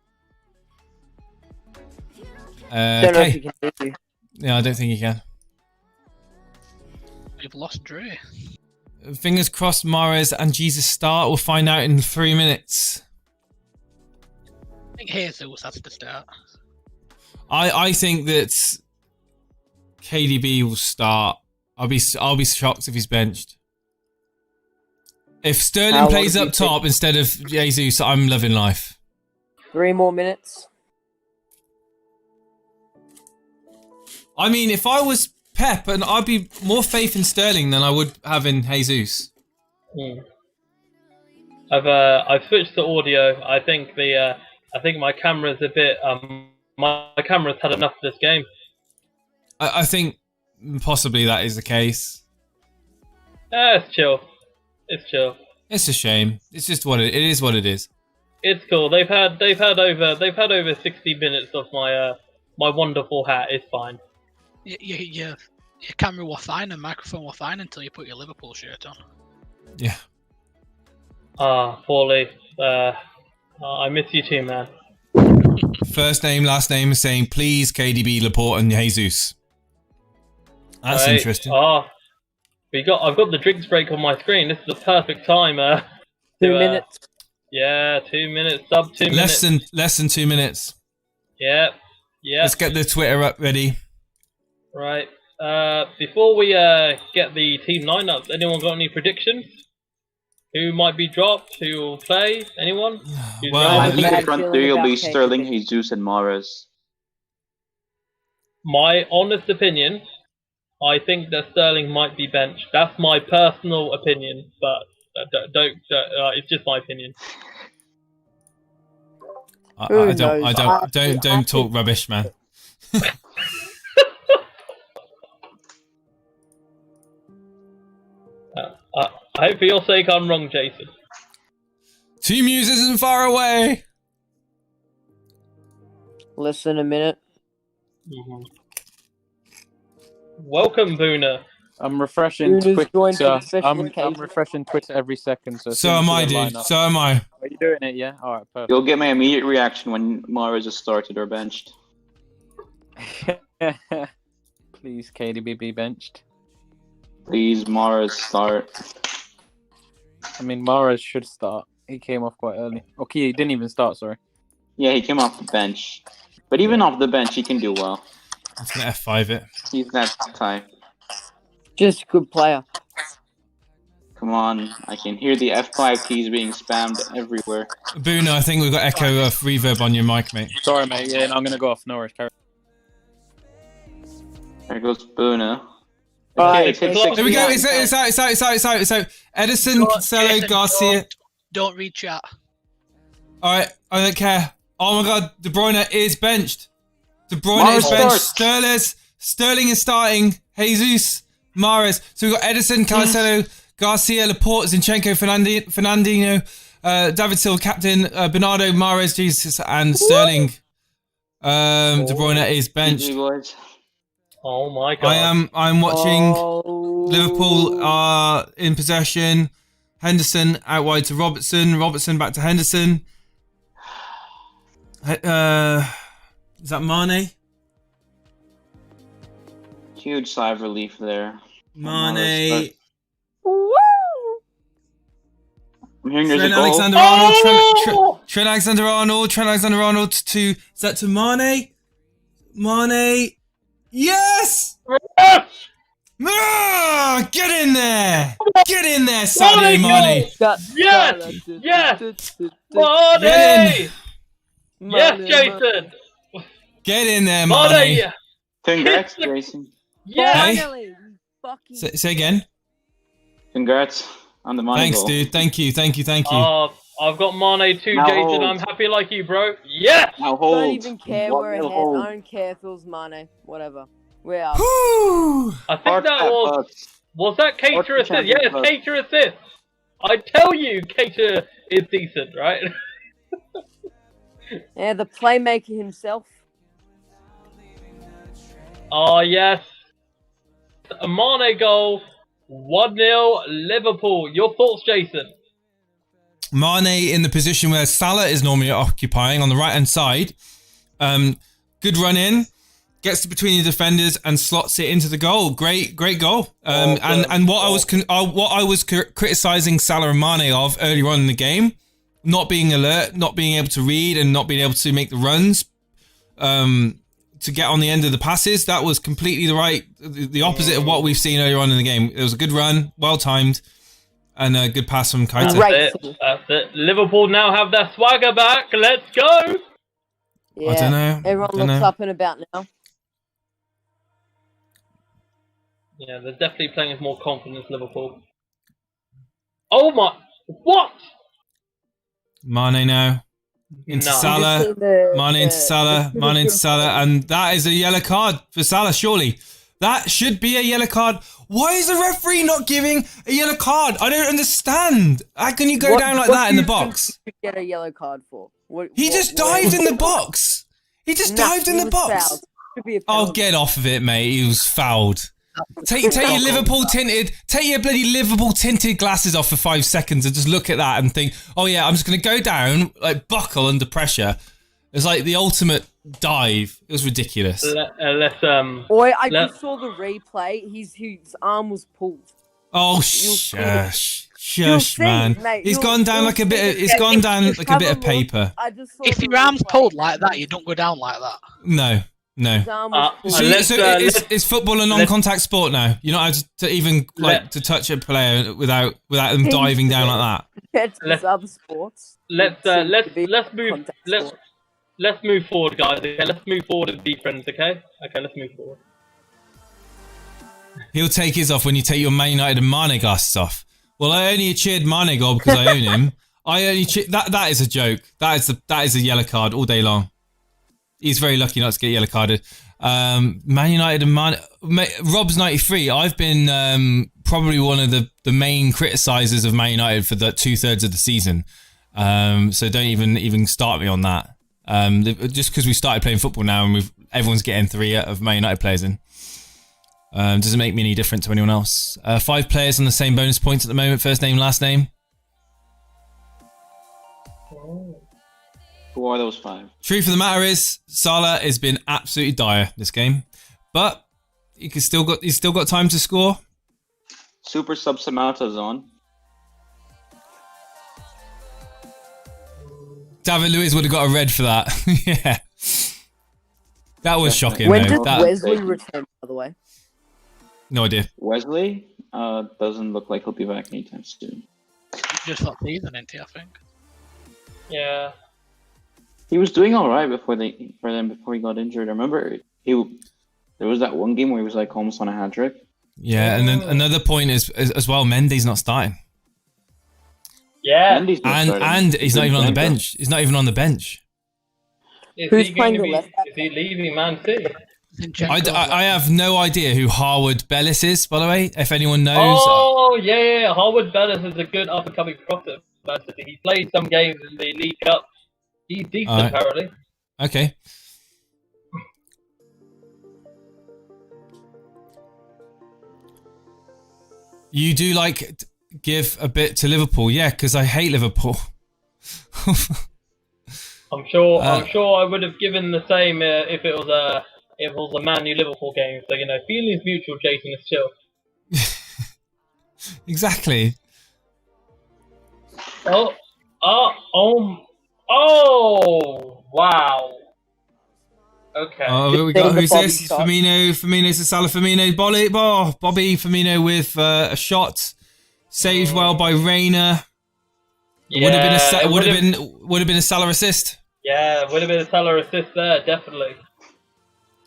E: Don't know if
B: Okay.
E: you can hear you.
B: Yeah, I don't think you can.
F: We've lost Dre.
B: Fingers crossed Mahrez and Jesus start. We'll find out in 3 minutes.
F: I think Jesus has to start.
B: I think that KDB will start. I'll be shocked if he's benched. If Sterling
E: How long
B: plays
E: do you
B: up top instead of Jesus, I'm loving life.
E: 3 more minutes.
B: I mean, if I was Pep, and I'd be more faith in Sterling than I would have in Jesus.
C: I've switched to audio. I think my camera's a bit my camera's had enough of this game.
B: I think possibly that is the case.
C: It's chill. It's chill.
B: It's a shame. It's just what it is. What it is.
C: It's cool. They've had over 60 minutes of my my wonderful hat. It's fine.
F: Your camera was fine and microphone was fine until you put your Liverpool shirt on.
B: Yeah.
C: Paulie. I miss you too, man.
B: First name, last name is saying please KDB, Laporte, and Jesus. That's
C: Right.
B: interesting.
C: I've got the drinks break on my screen. This is the perfect time.
E: 2 minutes.
C: Yeah, 2 minutes. Sub 2 minutes.
B: Less than 2 minutes.
C: Yeah.
B: Let's get the Twitter up ready.
C: Right. Before we get the team lineups, anyone got any predictions? Who might be dropped? Who will play? Anyone? Who's
B: Well,
G: I
C: relevant?
G: think
E: bad
G: the front
E: feeling
G: 3 will
E: about
G: be
E: KDB.
G: Sterling, Jesus, and Mahrez.
C: My honest opinion, I think that Sterling might be benched. That's my personal opinion, but it's just my opinion.
E: Who knows?
B: Don't talk rubbish, man.
C: I hope for your sake I'm wrong, Jason.
B: Team Muse isn't far away.
E: Listen a minute.
C: Welcome, Boona.
D: I'm refreshing
E: Luna's joined for the
D: Twitter.
E: special
D: I'm
E: occasion.
D: refreshing Twitter every second. So, as
B: So
D: soon as
B: am I,
D: you
B: dude.
D: line up-
B: So am I.
D: Are you doing it? Yeah. All right. Perfect.
G: You'll get my immediate reaction when Mahrez is started or benched.
D: Please, KDB be benched.
G: Please, Mahrez start.
D: I mean, Mahrez should start. He came off quite early. Okay, he didn't even start. Sorry.
G: Yeah, he came off the bench. But even off the bench, he can do well.
B: I'm just gonna F5 it.
G: He's that type.
E: Just a good player.
G: Come on, I can hear the F5 keys being spammed everywhere.
B: Boona, I think we've got echo reverb on your mic, mate.
D: Sorry, mate. Yeah, I'm gonna go off. No worries. Carry.
G: There goes Boona.
E: Alright,
G: it's hit
C: Here
G: 60.
B: Here we go. It's out. Edison, Cancelo,
F: Jason,
B: Garcia.
F: Don't read chat.
B: All right, I don't care. Oh my God, De Bruyne is benched. De Bruyne
G: Mahrez
B: is benched.
G: starts.
B: Sterling is starting. Jesus, Mahrez. So we've got Edison, Cancelo, Garcia, Laporte, Zinchenko, Fernandinho, David Silva, captain, Bernardo, Mahrez, Jesus, and Sterling. De Bruyne is benched.
C: Oh my god.
B: I'm watching Liverpool are in possession. Henderson out wide to Robertson. Robertson back to Henderson. Is that Mane?
G: Huge sigh of relief there.
B: Mane.
E: Woo!
G: I'm hearing there's a
B: Trent
G: goal.
B: Alexander-Arnold. Trent Alexander-Arnold. Trent Alexander-Arnold to... Is that to Mane? Mane. Yes! Ah, get in there! Get in there, Sadio Mane!
C: Yes! Yes!
B: Get
C: Mane! Yes, Jason!
B: Get in there, Mane!
C: Yeah.
G: Congrats, Jason.
C: Yes!
E: Finally, fucking.
B: Say again.
G: Congrats on the money.
B: Thanks,
G: goal.
B: dude. Thank you.
C: I've got Mane too,
G: Now
C: Jason.
G: hold.
C: I'm happy like you, bro. Yes!
G: Now
E: I
G: hold.
E: don't even care.
G: One
E: We're
G: nil
E: ahead.
G: hold.
E: I don't care if it was Mane. Whatever. We are.
B: Whew.
C: I think that was that Cater assist? Yeah, it's Cater assist. I tell you, Cater is decent, right?
E: Yeah, the playmaker himself.
C: Oh yes, a Mane goal, 1-0 Liverpool. Your thoughts, Jason?
B: Mane in the position where Salah is normally occupying on the right-hand side. Good run in. Gets between the defenders and slots it into the goal. Great goal. And what I was criticizing Salah and Mane of earlier on in the game, not being alert, not being able to read, and not being able to make the runs, to get on the end of the passes. That was completely the opposite of what we've seen earlier on in the game. It was a good run, well timed, and a good pass from Keita.
C: That's it. Liverpool now have their swagger back. Let's go.
E: Yeah.
B: I don't know.
E: Everyone looks up and about now.
C: Yeah, they're definitely playing with more confidence, Liverpool. Oh my... What?
B: Mane now. Into Salah. Mane into Salah. Mane into Salah. And that is a yellow card for Salah, surely. That should be a yellow card. Why is the referee not giving a yellow card? I don't understand. How can you go down like that in the box?
E: What get a yellow card for?
B: He just dived in the box. He just dived in the box. Oh, get off of it, mate. He was fouled. Take your Liverpool tinted, take your bloody Liverpool tinted glasses off for 5 seconds and just look at that and think, oh yeah, I'm just gonna go down, like buckle under pressure. It's like the ultimate dive. It was ridiculous.
E: I just saw the replay. His arm was pulled.
B: Oh shush, man.
E: Mate,
B: He's gone down like a bit. It's gone down like a bit of paper.
F: If your arm's pulled like that, you don't go down like that.
B: No. So is football a non-contact sport now? You're not allowed to even to touch a player without them diving down like that.
E: Let's other sports.
C: Let's move forward, guys. Okay, let's move forward and be friends. Okay, let's move forward.
B: He'll take his off when you take your Man United and Mane glasses off. Well, I only cheered Mane goal because I own him. I only that is a joke. That is a yellow card all day long. He's very lucky not to get yellow carded. Man United and Rob's 93. I've been probably one of the main criticisers of Man United for the 2/3 of the season. So don't even start me on that. Just because we started playing football now and everyone's getting 3 of Man United players in. Doesn't make me any different to anyone else. 5 players on the same bonus points at the moment. First name, last name.
G: Who are those 5?
B: Truth of the matter is, Salah has been absolutely dire this game, but he's still got time to score.
G: Super Sub Samata's on.
B: David Luiz would have got a red for that. Yeah, that was shocking.
E: When
B: though.
E: did Wesley return, by the way?
B: No idea.
G: Wesley doesn't look like he'll be back anytime soon.
F: Just not season, ain't he, I think.
C: Yeah.
G: He was doing all right before he got injured. I remember there was that one game where he was like almost on a hat trick.
B: Yeah, and then another point is as well. Mendy's not starting.
C: Yeah,
B: and he's not even on the bench. He's not even on the bench.
C: Is
E: Who's
C: he
E: playing
C: going to
E: the
C: be?
E: left back?
C: Is he leaving Man City?
B: I have no idea who Harwood Bellis is, by the way, if anyone knows.
C: Oh, yeah. Harwood Bellis is a good up-and-coming prospect. He played some games in the League Cup. He's decent, apparently.
B: Okay. You do like give a bit to Liverpool, yeah, because I hate Liverpool.
C: I'm sure I would have given the same if it was a Man U Liverpool game. So feelings mutual. Jason is chill.
B: Exactly.
C: Oh, wow. Okay.
B: Oh, we got who's this? Firmino's a Salah. Bobby Firmino with a shot, saved well by Reina.
C: Yeah,
B: would have been a Salah assist.
C: Yeah, would have been a Salah assist there, definitely.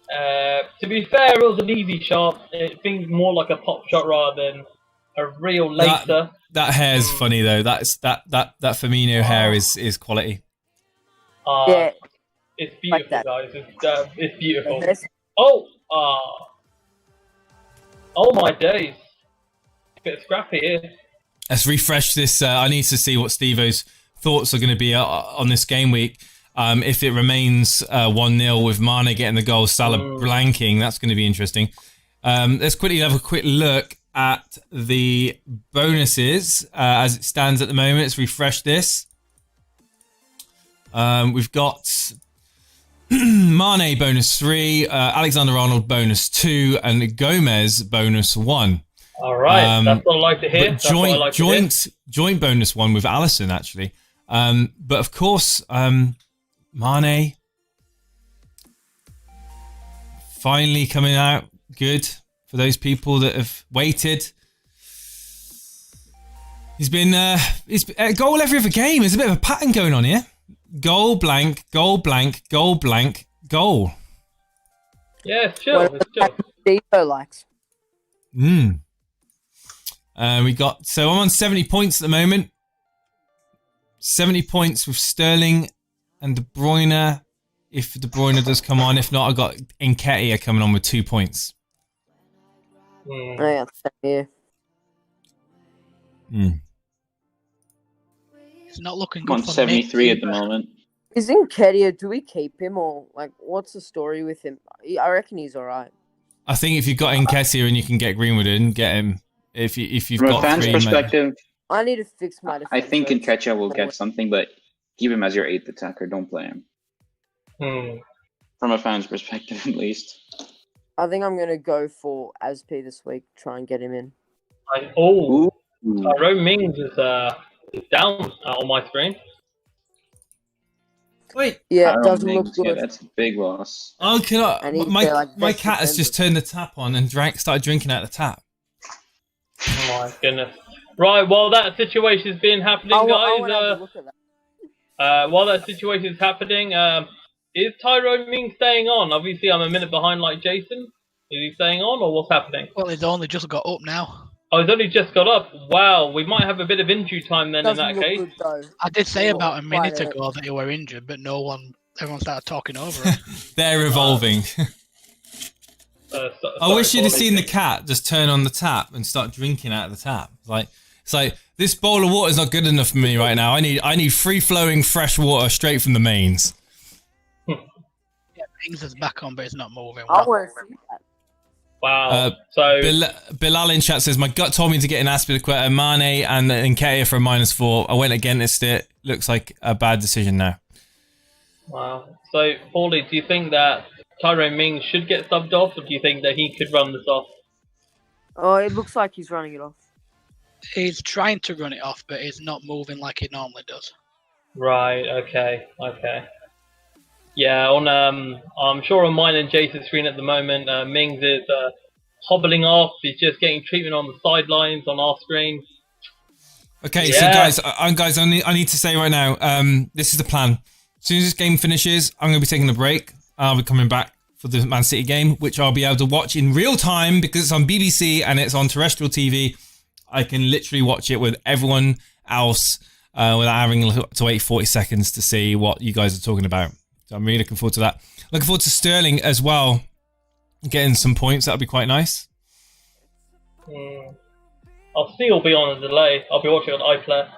C: To be fair, it was an easy shot. It seems more like a pop shot rather than a real laser.
B: That hair's funny though. That Firmino hair is quality.
E: Yeah.
C: It's beautiful,
E: like
C: guys. It's beautiful. Oh my days. Bit scrappy here.
B: Let's refresh this. I need to see what Steve-O's thoughts are going to be on this game week. If it remains 1-0 with Mane getting the goal, Salah blanking, that's going to be interesting. Let's quickly have a quick look at the bonuses as it stands at the moment. Let's refresh this. We've got Mane bonus 3, Alexander-Arnold bonus 2, and Gomez bonus 1.
C: All right, that's what I like to hear.
B: Joint bonus 1 with Alisson actually. But of course, Mane finally coming out good for those people that have waited. He's been a goal every other game. There's a bit of a pattern going on here. Goal blank, goal blank, goal blank, goal.
C: Yeah, it's chill. It's chill.
E: Deepo likes.
B: We got, so I'm on 70 points at the moment. 70 points with Sterling and De Bruyne. If De Bruyne does come on, if not, I got Nketiah coming on with 2 points.
E: Yeah, same here.
F: It's not looking
G: I'm
F: good
G: on
F: for
G: 73
F: me.
G: at the moment.
E: Is Nketiah, do we keep him or what's the story with him? I reckon he's alright.
B: I think if you've got Nketiah and you can get Greenwood in, get him. If you've
G: From
B: got
G: a fan's
B: three,
G: perspective,
E: I need to fix my defense.
G: I think Nketiah will get something, but keep him as your 8th attacker. Don't play him. From a fan's perspective, at least.
E: I think I'm going to go for Asp this week, try and get him in.
C: Tyrone Mings is down on my screen.
B: Wait.
E: Yeah, it doesn't look good.
G: Yeah, that's a big loss.
B: Oh, can I?
E: And
B: My cat has just turned the tap on and started drinking out of the tap.
C: Oh my goodness. Right, while that situation's been happening, guys, while that situation's happening, is Tyrone Ming staying on? Obviously, I'm a minute behind like Jason. Is he staying on, or what's happening?
F: Well, he's only just got up now.
C: Oh, he's only just got up. Wow, we might have a bit of injury time then in that case.
F: I did say about a minute ago that you were injured, but everyone started talking over it.
B: They're evolving. I wish you'd have seen the cat just turn on the tap and start drinking out of the tap. It's like this bowl of water is not good enough for me right now. I need free flowing fresh water straight from the mains.
F: Yeah, Mings is back on, but it's not moving.
E: I want to see that.
C: Wow. So
B: Bilal in chat says my gut told me to get an Aspilicueta, Mane, and Nketiah for a -4. I went against it. Looks like a bad decision now.
C: Wow. So Paulie, do you think that Tyrone Mings should get subbed off, or do you think that he could run this off?
E: Oh, it looks like he's running it off.
F: He's trying to run it off, but it's not moving like he normally does.
C: Right. Okay. Yeah. I'm sure on mine and Jason's screen at the moment, Mings is hobbling off. He's just getting treatment on the sidelines on our screen.
B: Okay, so guys, I need to say right now, this is the plan. As soon as this game finishes, I'm going to be taking a break. I'll be coming back for the Man City game, which I'll be able to watch in real time because it's on BBC and it's on terrestrial TV. I can literally watch it with everyone else without having to wait 40 seconds to see what you guys are talking about. So I'm really looking forward to that. Looking forward to Sterling as well. getting some points. That'd be quite nice.
C: I'll still be on a delay. I'll be watching on iPlayer.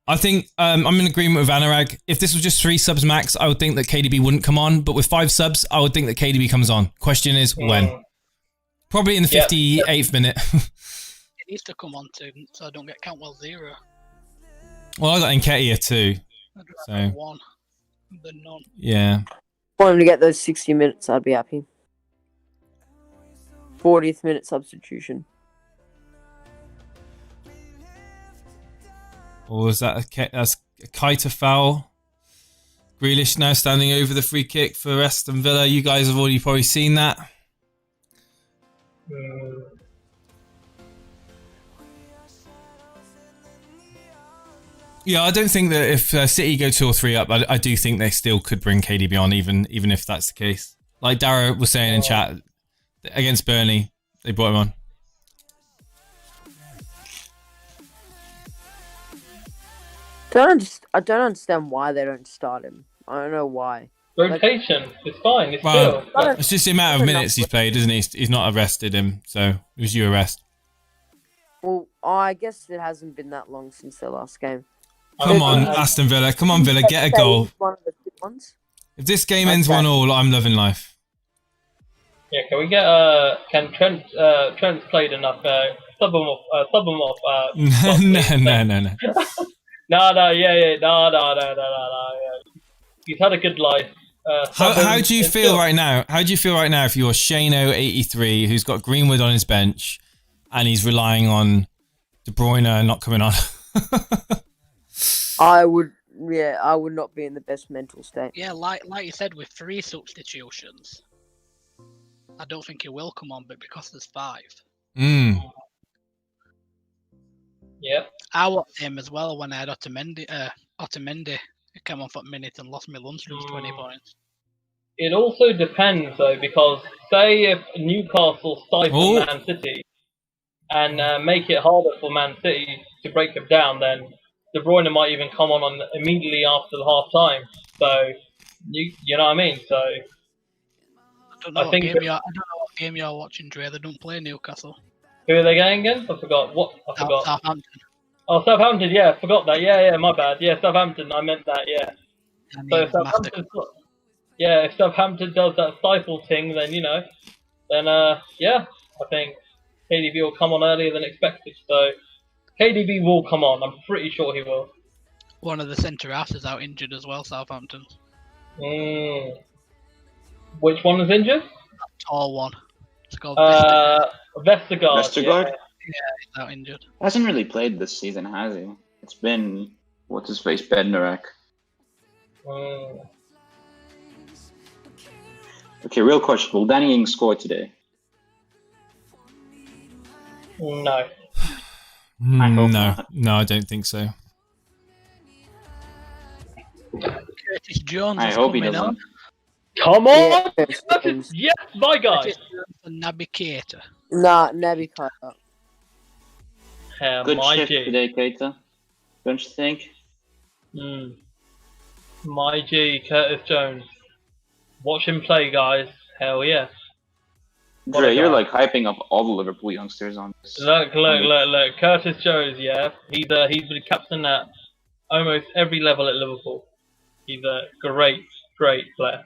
B: I think I'm in agreement with Anurag. If this was just 3 subs max, I would think that KDB wouldn't come on. But with 5 subs, I would think that KDB comes on. Question is when? Probably in the 58th minute.
F: It needs to come on too, so I don't get Cantwell 0.
B: Well, I got Nketiah too.
F: I'd
B: So
F: rather 1 than none.
B: yeah.
E: Want him to get those 60 minutes, I'd be happy. 40th minute substitution.
B: Or was that that's a Keita foul? Grealish now standing over the free kick for Aston Villa. You guys have already probably seen that. Yeah, I don't think that if City go 2 or 3 up, I do think they still could bring KDB on, even if that's the case. Like Dara was saying in chat, against Burnley, they brought him on.
E: I don't understand why they don't start him. I don't know why.
C: Rotation. It's fine. It's
B: Well,
C: chill.
B: it's just the amount of minutes he's played, isn't he? He's not arrested him, so it was you arrest.
E: Well, I guess it hasn't been that long since their last game.
B: Come on, Aston Villa. Come on, Villa. Get a goal.
E: One of the good ones.
B: If this game ends 1-1, I'm loving life.
C: Yeah, can we get can Trent's played enough? Sub him off.
B: No.
C: No, yeah. He's had a good life.
B: How do you feel right now? How do you feel right now if you're Shano83, who's got Greenwood on his bench, and he's relying on De Bruyne not coming on?
E: I would not be in the best mental state.
F: Yeah, like you said, with 3 substitutions, I don't think he will come on, but because there's 5.
C: Yep.
F: I watched him as well when I had Otamendi. He came on for a minute and lost me Lundstrom's 20 points.
C: It also depends though, because say if Newcastle stifle Man City and make it harder for Man City to break them down, then De Bruyne might even come on immediately after the half time. So you know what I mean? So
F: I don't know what game you're watching, Dre. They don't play Newcastle.
C: Who are they going against? I forgot.
F: Southampton.
C: Oh, Southampton. Yeah, I forgot that. Yeah, my bad. Yeah, Southampton. I meant that. Yeah. So if Southampton does that stifle thing, then I think KDB will come on earlier than expected. So KDB will come on. I'm pretty sure he will.
F: One of the centre halves is out injured as well. Southampton.
C: Which one is injured?
F: That tall one. It's called
C: Vestergaard.
G: Vestergaard?
F: Yeah, he's out injured.
G: Hasn't really played this season, has he? It's been what's his face, Bednarek. Okay, real question. Will Danny Ings score today?
C: No.
B: No, I don't think so.
F: Curtis Jones.
G: I hope he doesn't.
C: Come on! Yes, my guy!
F: Curtis Jones and Naby Keita.
E: Nah, Naby Keita.
G: Good
C: my
G: shift
C: G.
G: today, Keita. Don't you think?
C: My G, Curtis Jones. Watch him play, guys. Hell yeah.
G: Dre, you're like hyping up all the Liverpool youngsters on this.
C: Look. Curtis Jones, yeah. He's been captain at almost every level at Liverpool. He's a great player.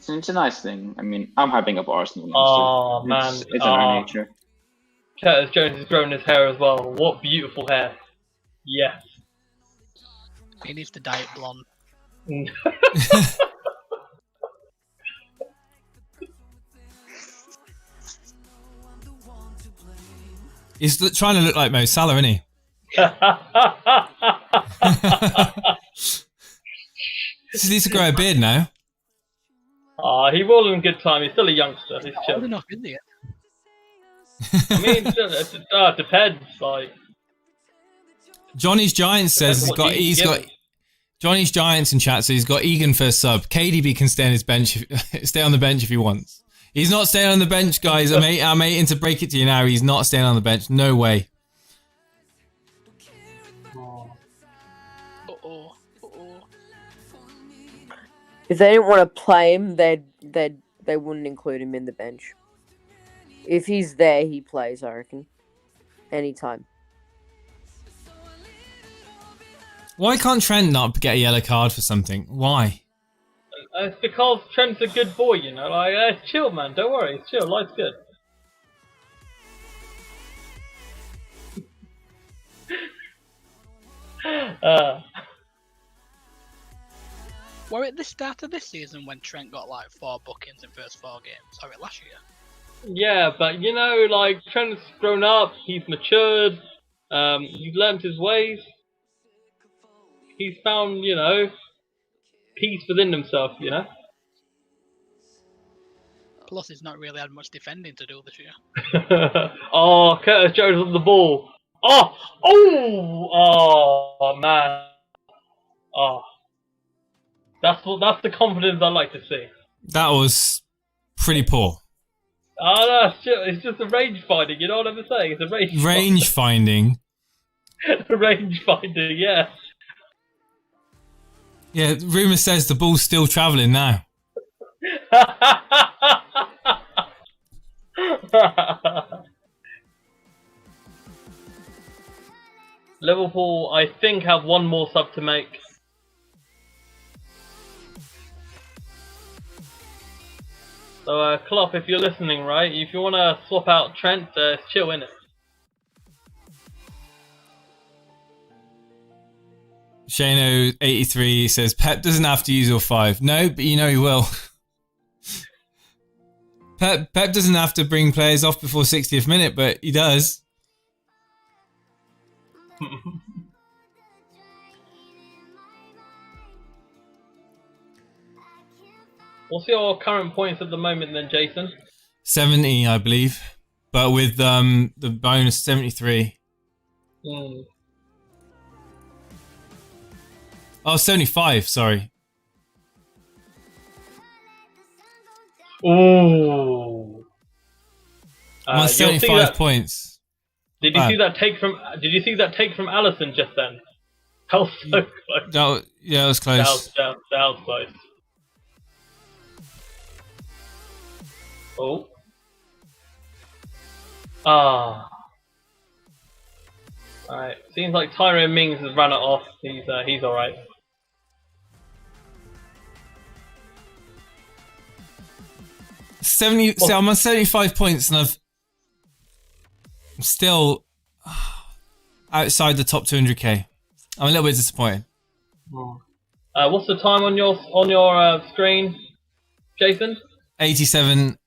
G: It's a nice thing. I mean, I'm hyping up Arsenal youngsters.
C: Oh, man.
G: It's in our nature.
C: Curtis Jones has grown his hair as well. What beautiful hair. Yes.
F: He needs to dye it blonde.
B: He's trying to look like Mo Salah, isn't he? He needs to grow a beard now.
C: He will in good time. He's still a youngster. He's chill.
F: Old enough, isn't he?
C: I mean, it depends. Like
B: Johnny's Giants says he's got Johnny's Giants in chat, so he's got Egan for a sub. KDB can stay on his bench, stay on the bench if he wants. He's not staying on the bench, guys. I'm hating to break it to you now. He's not staying on the bench. No way.
E: If they didn't want to play him, they'd they wouldn't include him in the bench. If he's there, he plays, I reckon. Anytime.
B: Why can't Trent not get a yellow card for something? Why?
C: It's because Trent's a good boy, you know. Like, chill, man. Don't worry. It's chill. Life's good.
F: Were it the start of this season when Trent got like 4 bookings in first 4 games? Sorry, last year.
C: Yeah, but you know, like Trent's grown up. He's matured. He's learned his ways. He's found, you know, peace within himself. You know.
F: Plus, he's not really had much defending to do this year.
C: Oh, Curtis Jones on the ball. Oh, man. Oh, that's the confidence I like to see.
B: That was pretty poor.
C: Oh no, it's just a range finding. You know what I'm saying? It's a range
B: finding.
C: Range finding, yeah.
B: Yeah, rumour says the ball's still travelling now.
C: Liverpool, I think, have one more sub to make. So, Klopp, if you're listening, right, if you want to swap out Trent, it's chill, innit?
B: Shano83 says, Pep doesn't have to use all 5. No, but you know he will. Pep doesn't have to bring players off before 60th minute, but he does.
C: What's your current points at the moment then, Jason?
B: 70, I believe. But with the bonus, 73.
C: Mm.
B: Oh, 75, sorry.
C: Ooh.
B: I'm on 75 points.
C: Did you see that take from? Did you see that take from Allison just then? That was so close.
B: That was close.
C: That was close. Oh. Ah. Alright. Seems like Tyrone Mings has run it off. He's alright.
B: So I'm on 75 points and I'm still outside the top 200k. I'm a little bit disappointed.
C: What's the time on your screen, Jason?
B: 87:35.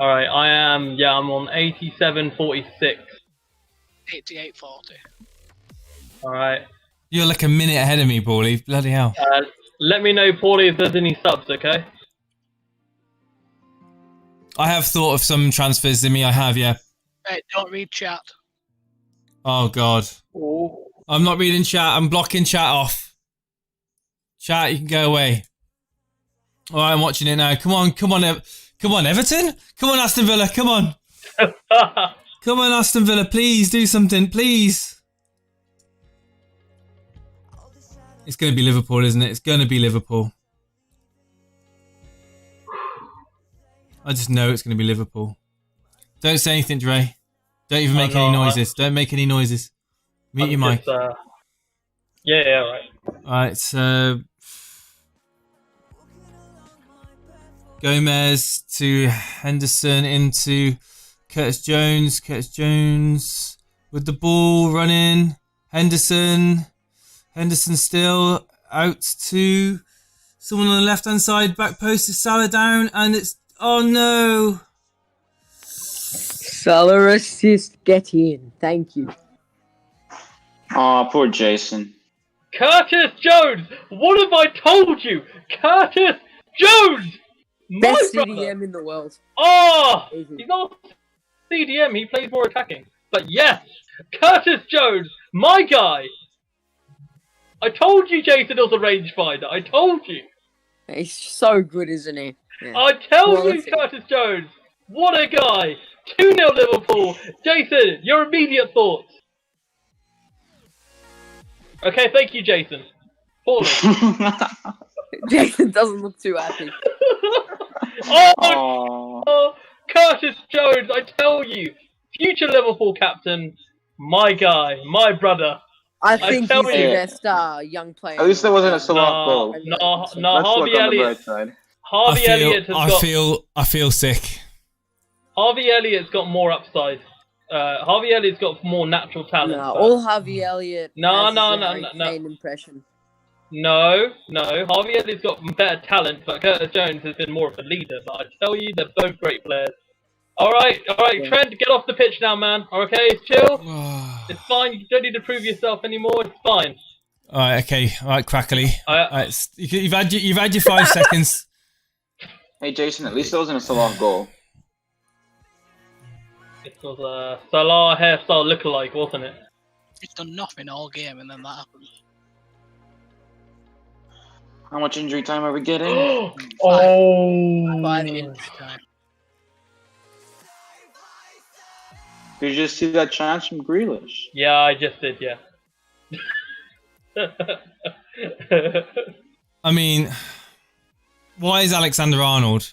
C: Alright, I'm on 87:46.
F: 88:40.
C: Alright.
B: You're like a minute ahead of me, Paulie. Bloody hell.
C: Let me know, Paulie, if there's any subs, okay?
B: I have thought of some transfers in me. I have, yeah.
F: Hey, don't read chat.
B: Oh, God.
C: Ooh.
B: I'm not reading chat. I'm blocking chat off. Chat, you can go away. All right, I'm watching it now. Come on, Everton. Come on, Aston Villa. Come on. Come on, Aston Villa. Please do something. Please. It's going to be Liverpool, isn't it? It's going to be Liverpool. I just know it's going to be Liverpool. Don't say anything, Dre. Don't even make any noises. Don't make any noises. Mute your mic.
C: Yeah, right.
B: Alright, so Gomez to Henderson into Curtis Jones. Curtis Jones with the ball running. Henderson still out to someone on the left hand side. Back post is Salah down, and it's oh no.
E: Salah assist, get in. Thank you.
G: Aw, poor Jason.
C: Curtis Jones! What have I told you? Curtis Jones!
E: Best
C: brother.
E: CDM in the world.
C: Oh!
E: Easy.
C: He's not CDM, he plays more attacking. But yes! Curtis Jones! My guy! I told you Jason was a rangefinder. I told you!
E: He's so good, isn't he? Yeah.
C: I tell you,
E: Quality.
C: Curtis Jones! What a guy! 2-0 Liverpool! Jason, your immediate thoughts? Okay, thank you, Jason. Paulie.
E: Jason doesn't look too happy.
C: Oh, Curtis Jones, I tell you, future Liverpool captain, my guy, my brother.
E: I think he's
C: tell
E: the
C: you.
E: best young player.
G: At least there wasn't a Salah goal.
C: No,
G: Let's
C: Harvey
G: look on the
C: Elliott.
G: bright side.
C: Harvey Elliott has got.
B: I feel sick.
C: Harvey Elliott's got more upside. Harvey Elliott's got more natural talent.
E: No, all Harvey Elliott.
C: No.
E: Kane impression.
C: No. Harvey Elliott's got better talent, but Curtis Jones has been more of a leader. But I tell you, they're both great players. All right,
E: Yeah.
C: Trent, get off the pitch now, man. Okay, it's chill. It's fine. You don't need to prove yourself anymore. It's fine.
B: All right, okay. All right, Crackly.
C: I-
B: All right, you've had your 5 seconds.
G: Hey, Jason, at least there wasn't a Salah goal.
C: It was a Salah hairstyle lookalike, wasn't it?
F: He's done nothing all game, and then that happens.
G: How much injury time are we getting?
C: Oh.
F: 5 injury time.
G: Did you just see that chance from Grealish?
C: Yeah, I just did. Yeah.
B: I mean, why is Alexander-Arnold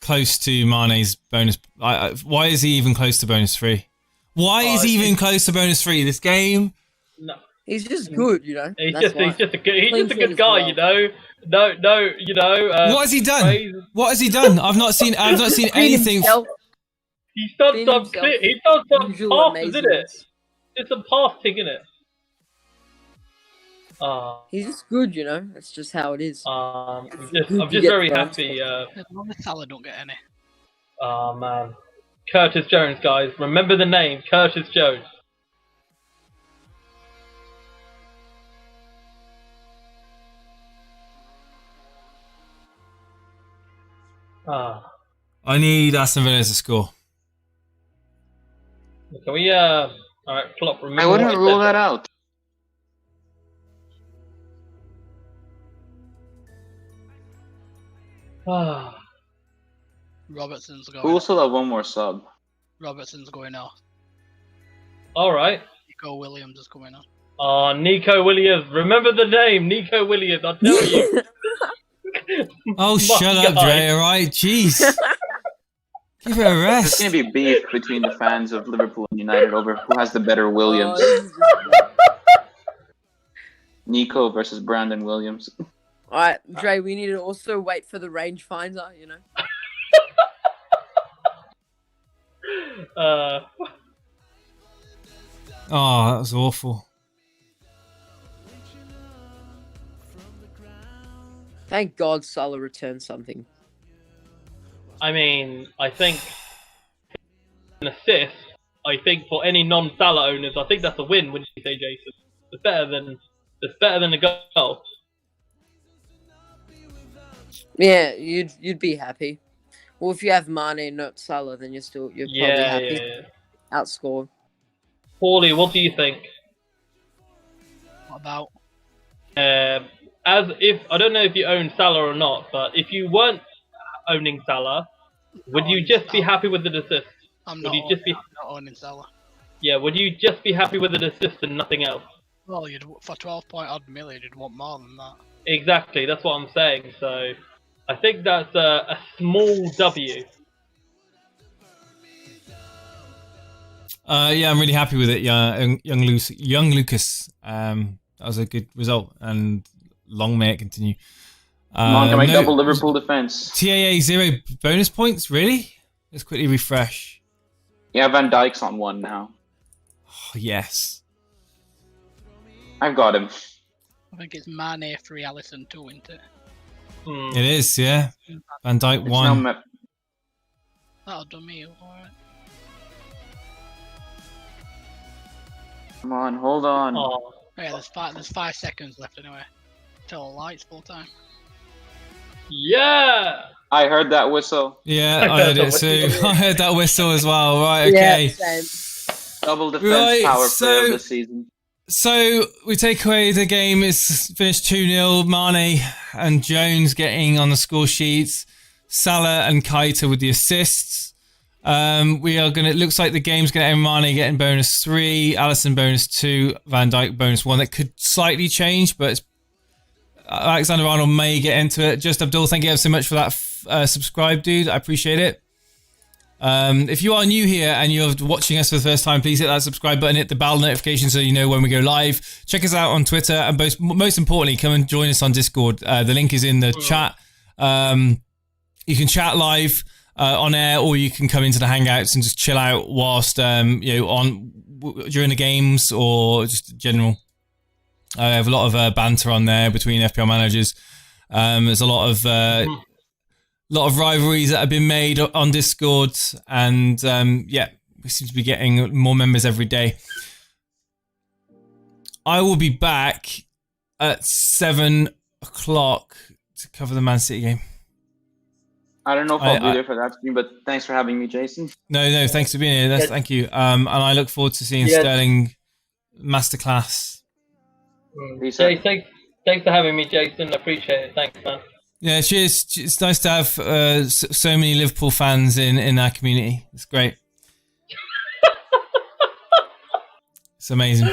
B: close to Mane's bonus? Why is he even close to bonus 3? Why is he even close to bonus 3? This game?
C: No.
E: He's just good, you know.
C: He's
E: That's
C: just
E: why.
C: a good
E: Clean sheet as
C: guy,
E: well.
C: you know. No, you know.
B: What has he done?
C: praise-
B: What has he done? I've not seen
E: Beat
B: anything.
E: himself.
C: He's done
E: Being
C: some
E: himself.
C: He's done some
E: Usual
C: passes, isn't it?
E: amazingness.
C: It's some passing, isn't it?
E: He's just good, you know. That's just how it is.
C: I'm
E: good
C: just
E: to get
C: very
E: bonus
C: happy.
F: As long as Salah don't get any.
C: Oh man, Curtis Jones, guys. Remember the name, Curtis Jones.
B: I need Aston Villa to score.
C: Can we all right, Klopp. Remember
G: I wouldn't
C: what
G: rule
C: said.
G: that out.
F: Robertson's going.
G: We'll still have one more sub.
F: Robertson's going off.
C: All right.
F: Nico Williams is coming off.
C: Nico Williams. Remember the name, Nico Williams. I tell you.
B: Oh,
C: My
B: shut up,
C: guy.
B: Dre. All right, jeez. Give it a
G: There's
B: rest.
G: going to be beef between the fans of Liverpool and United over who has the better Williams.
E: Oh, this is just-
G: Nico versus Brandon Williams.
E: Alright, Dre, we need to also wait for the rangefinder, you know.
B: Oh, that was awful.
E: Thank God Salah returned something.
C: I mean, I think an assist. I think for any non-Salah owners, I think that's a win. Wouldn't you say, Jason? It's better than a goal.
E: Yeah, you'd be happy. Well, if you have Mane and not Salah, then you're probably happy.
C: Yeah.
E: Outscore.
C: Paulie, what do you think?
F: What about?
C: As if I don't know if you own Salah or not, but if you weren't owning Salah, would you just be happy with the assist?
F: I'm
C: Would
F: not,
C: you just be?
F: I'm not owning Salah.
C: Yeah, would you just be happy with an assist and nothing else?
F: Well, for 12 point odd million, you'd want more than that.
C: Exactly, that's what I'm saying. So, I think that's a small W.
B: Yeah, I'm really happy with it. Yeah, young Lucas. That was a good result, and long may it continue.
G: Come on, can I
B: no-
G: double Liverpool defense?
B: TAA 0 bonus points. Really? Let's quickly refresh.
G: Yeah, Van Dijk's on 1 now.
B: Oh, yes.
G: I've got him.
F: I think it's Mane 3, Allison 2, isn't it?
B: It is. Yeah. Van Dijk
G: It's
B: 1.
G: now
F: That'll do me, alright.
G: Come on, hold on.
C: Oh,
F: Yeah, there's 5 seconds left anyway. Till the lights full time.
C: yeah!
G: I heard that whistle.
B: Yeah, I heard it too. I heard that whistle as well. Right. Okay.
E: Yeah, same.
G: Double defense
B: Right,
G: power
B: so-
G: player of the season.
B: So we take away the game is finished 2-0. Mane and Jones getting on the score sheets. Salah and Keita with the assists. We are gonna. It looks like the game's gonna end. Mane getting bonus 3, Allison bonus 2, Van Dijk bonus 1. That could slightly change, but Alexander Arnold may get into it. Just Abdul, thank you ever so much for that subscribe, dude. I appreciate it. If you are new here and you're watching us for the first time, please hit that subscribe button, hit the bell notification so you know when we go live. Check us out on Twitter, and most importantly, come and join us on Discord. The link is in the chat. You can chat live on air, or you can come into the Hangouts and just chill out whilst during the games or just general. I have a lot of banter on there between FPL managers. There's a lot of rivalries that have been made on Discord, and we seem to be getting more members every day. I will be back at 7 o'clock to cover the Man City game.
G: I don't know if I'll be there for that stream, but thanks for having me, Jason.
B: No, thanks for being here. Thank you. And I look forward to seeing Sterling masterclass.
C: Jay, thanks for having me, Jason. I appreciate it. Thanks, man.
B: Yeah, cheers. It's nice to have so many Liverpool fans in our community. It's great. It's amazing.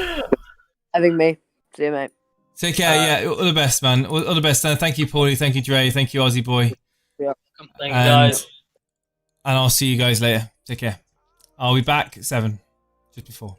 E: Having me. See you, mate.
B: Take care. All the best, man. All the best. Thank you, Paulie. Thank you, Dre. Thank you, Aussie boy.
E: Yeah.
C: Thanks, guys.
B: And I'll see you guys later. Take care. I'll be back at 7, just before.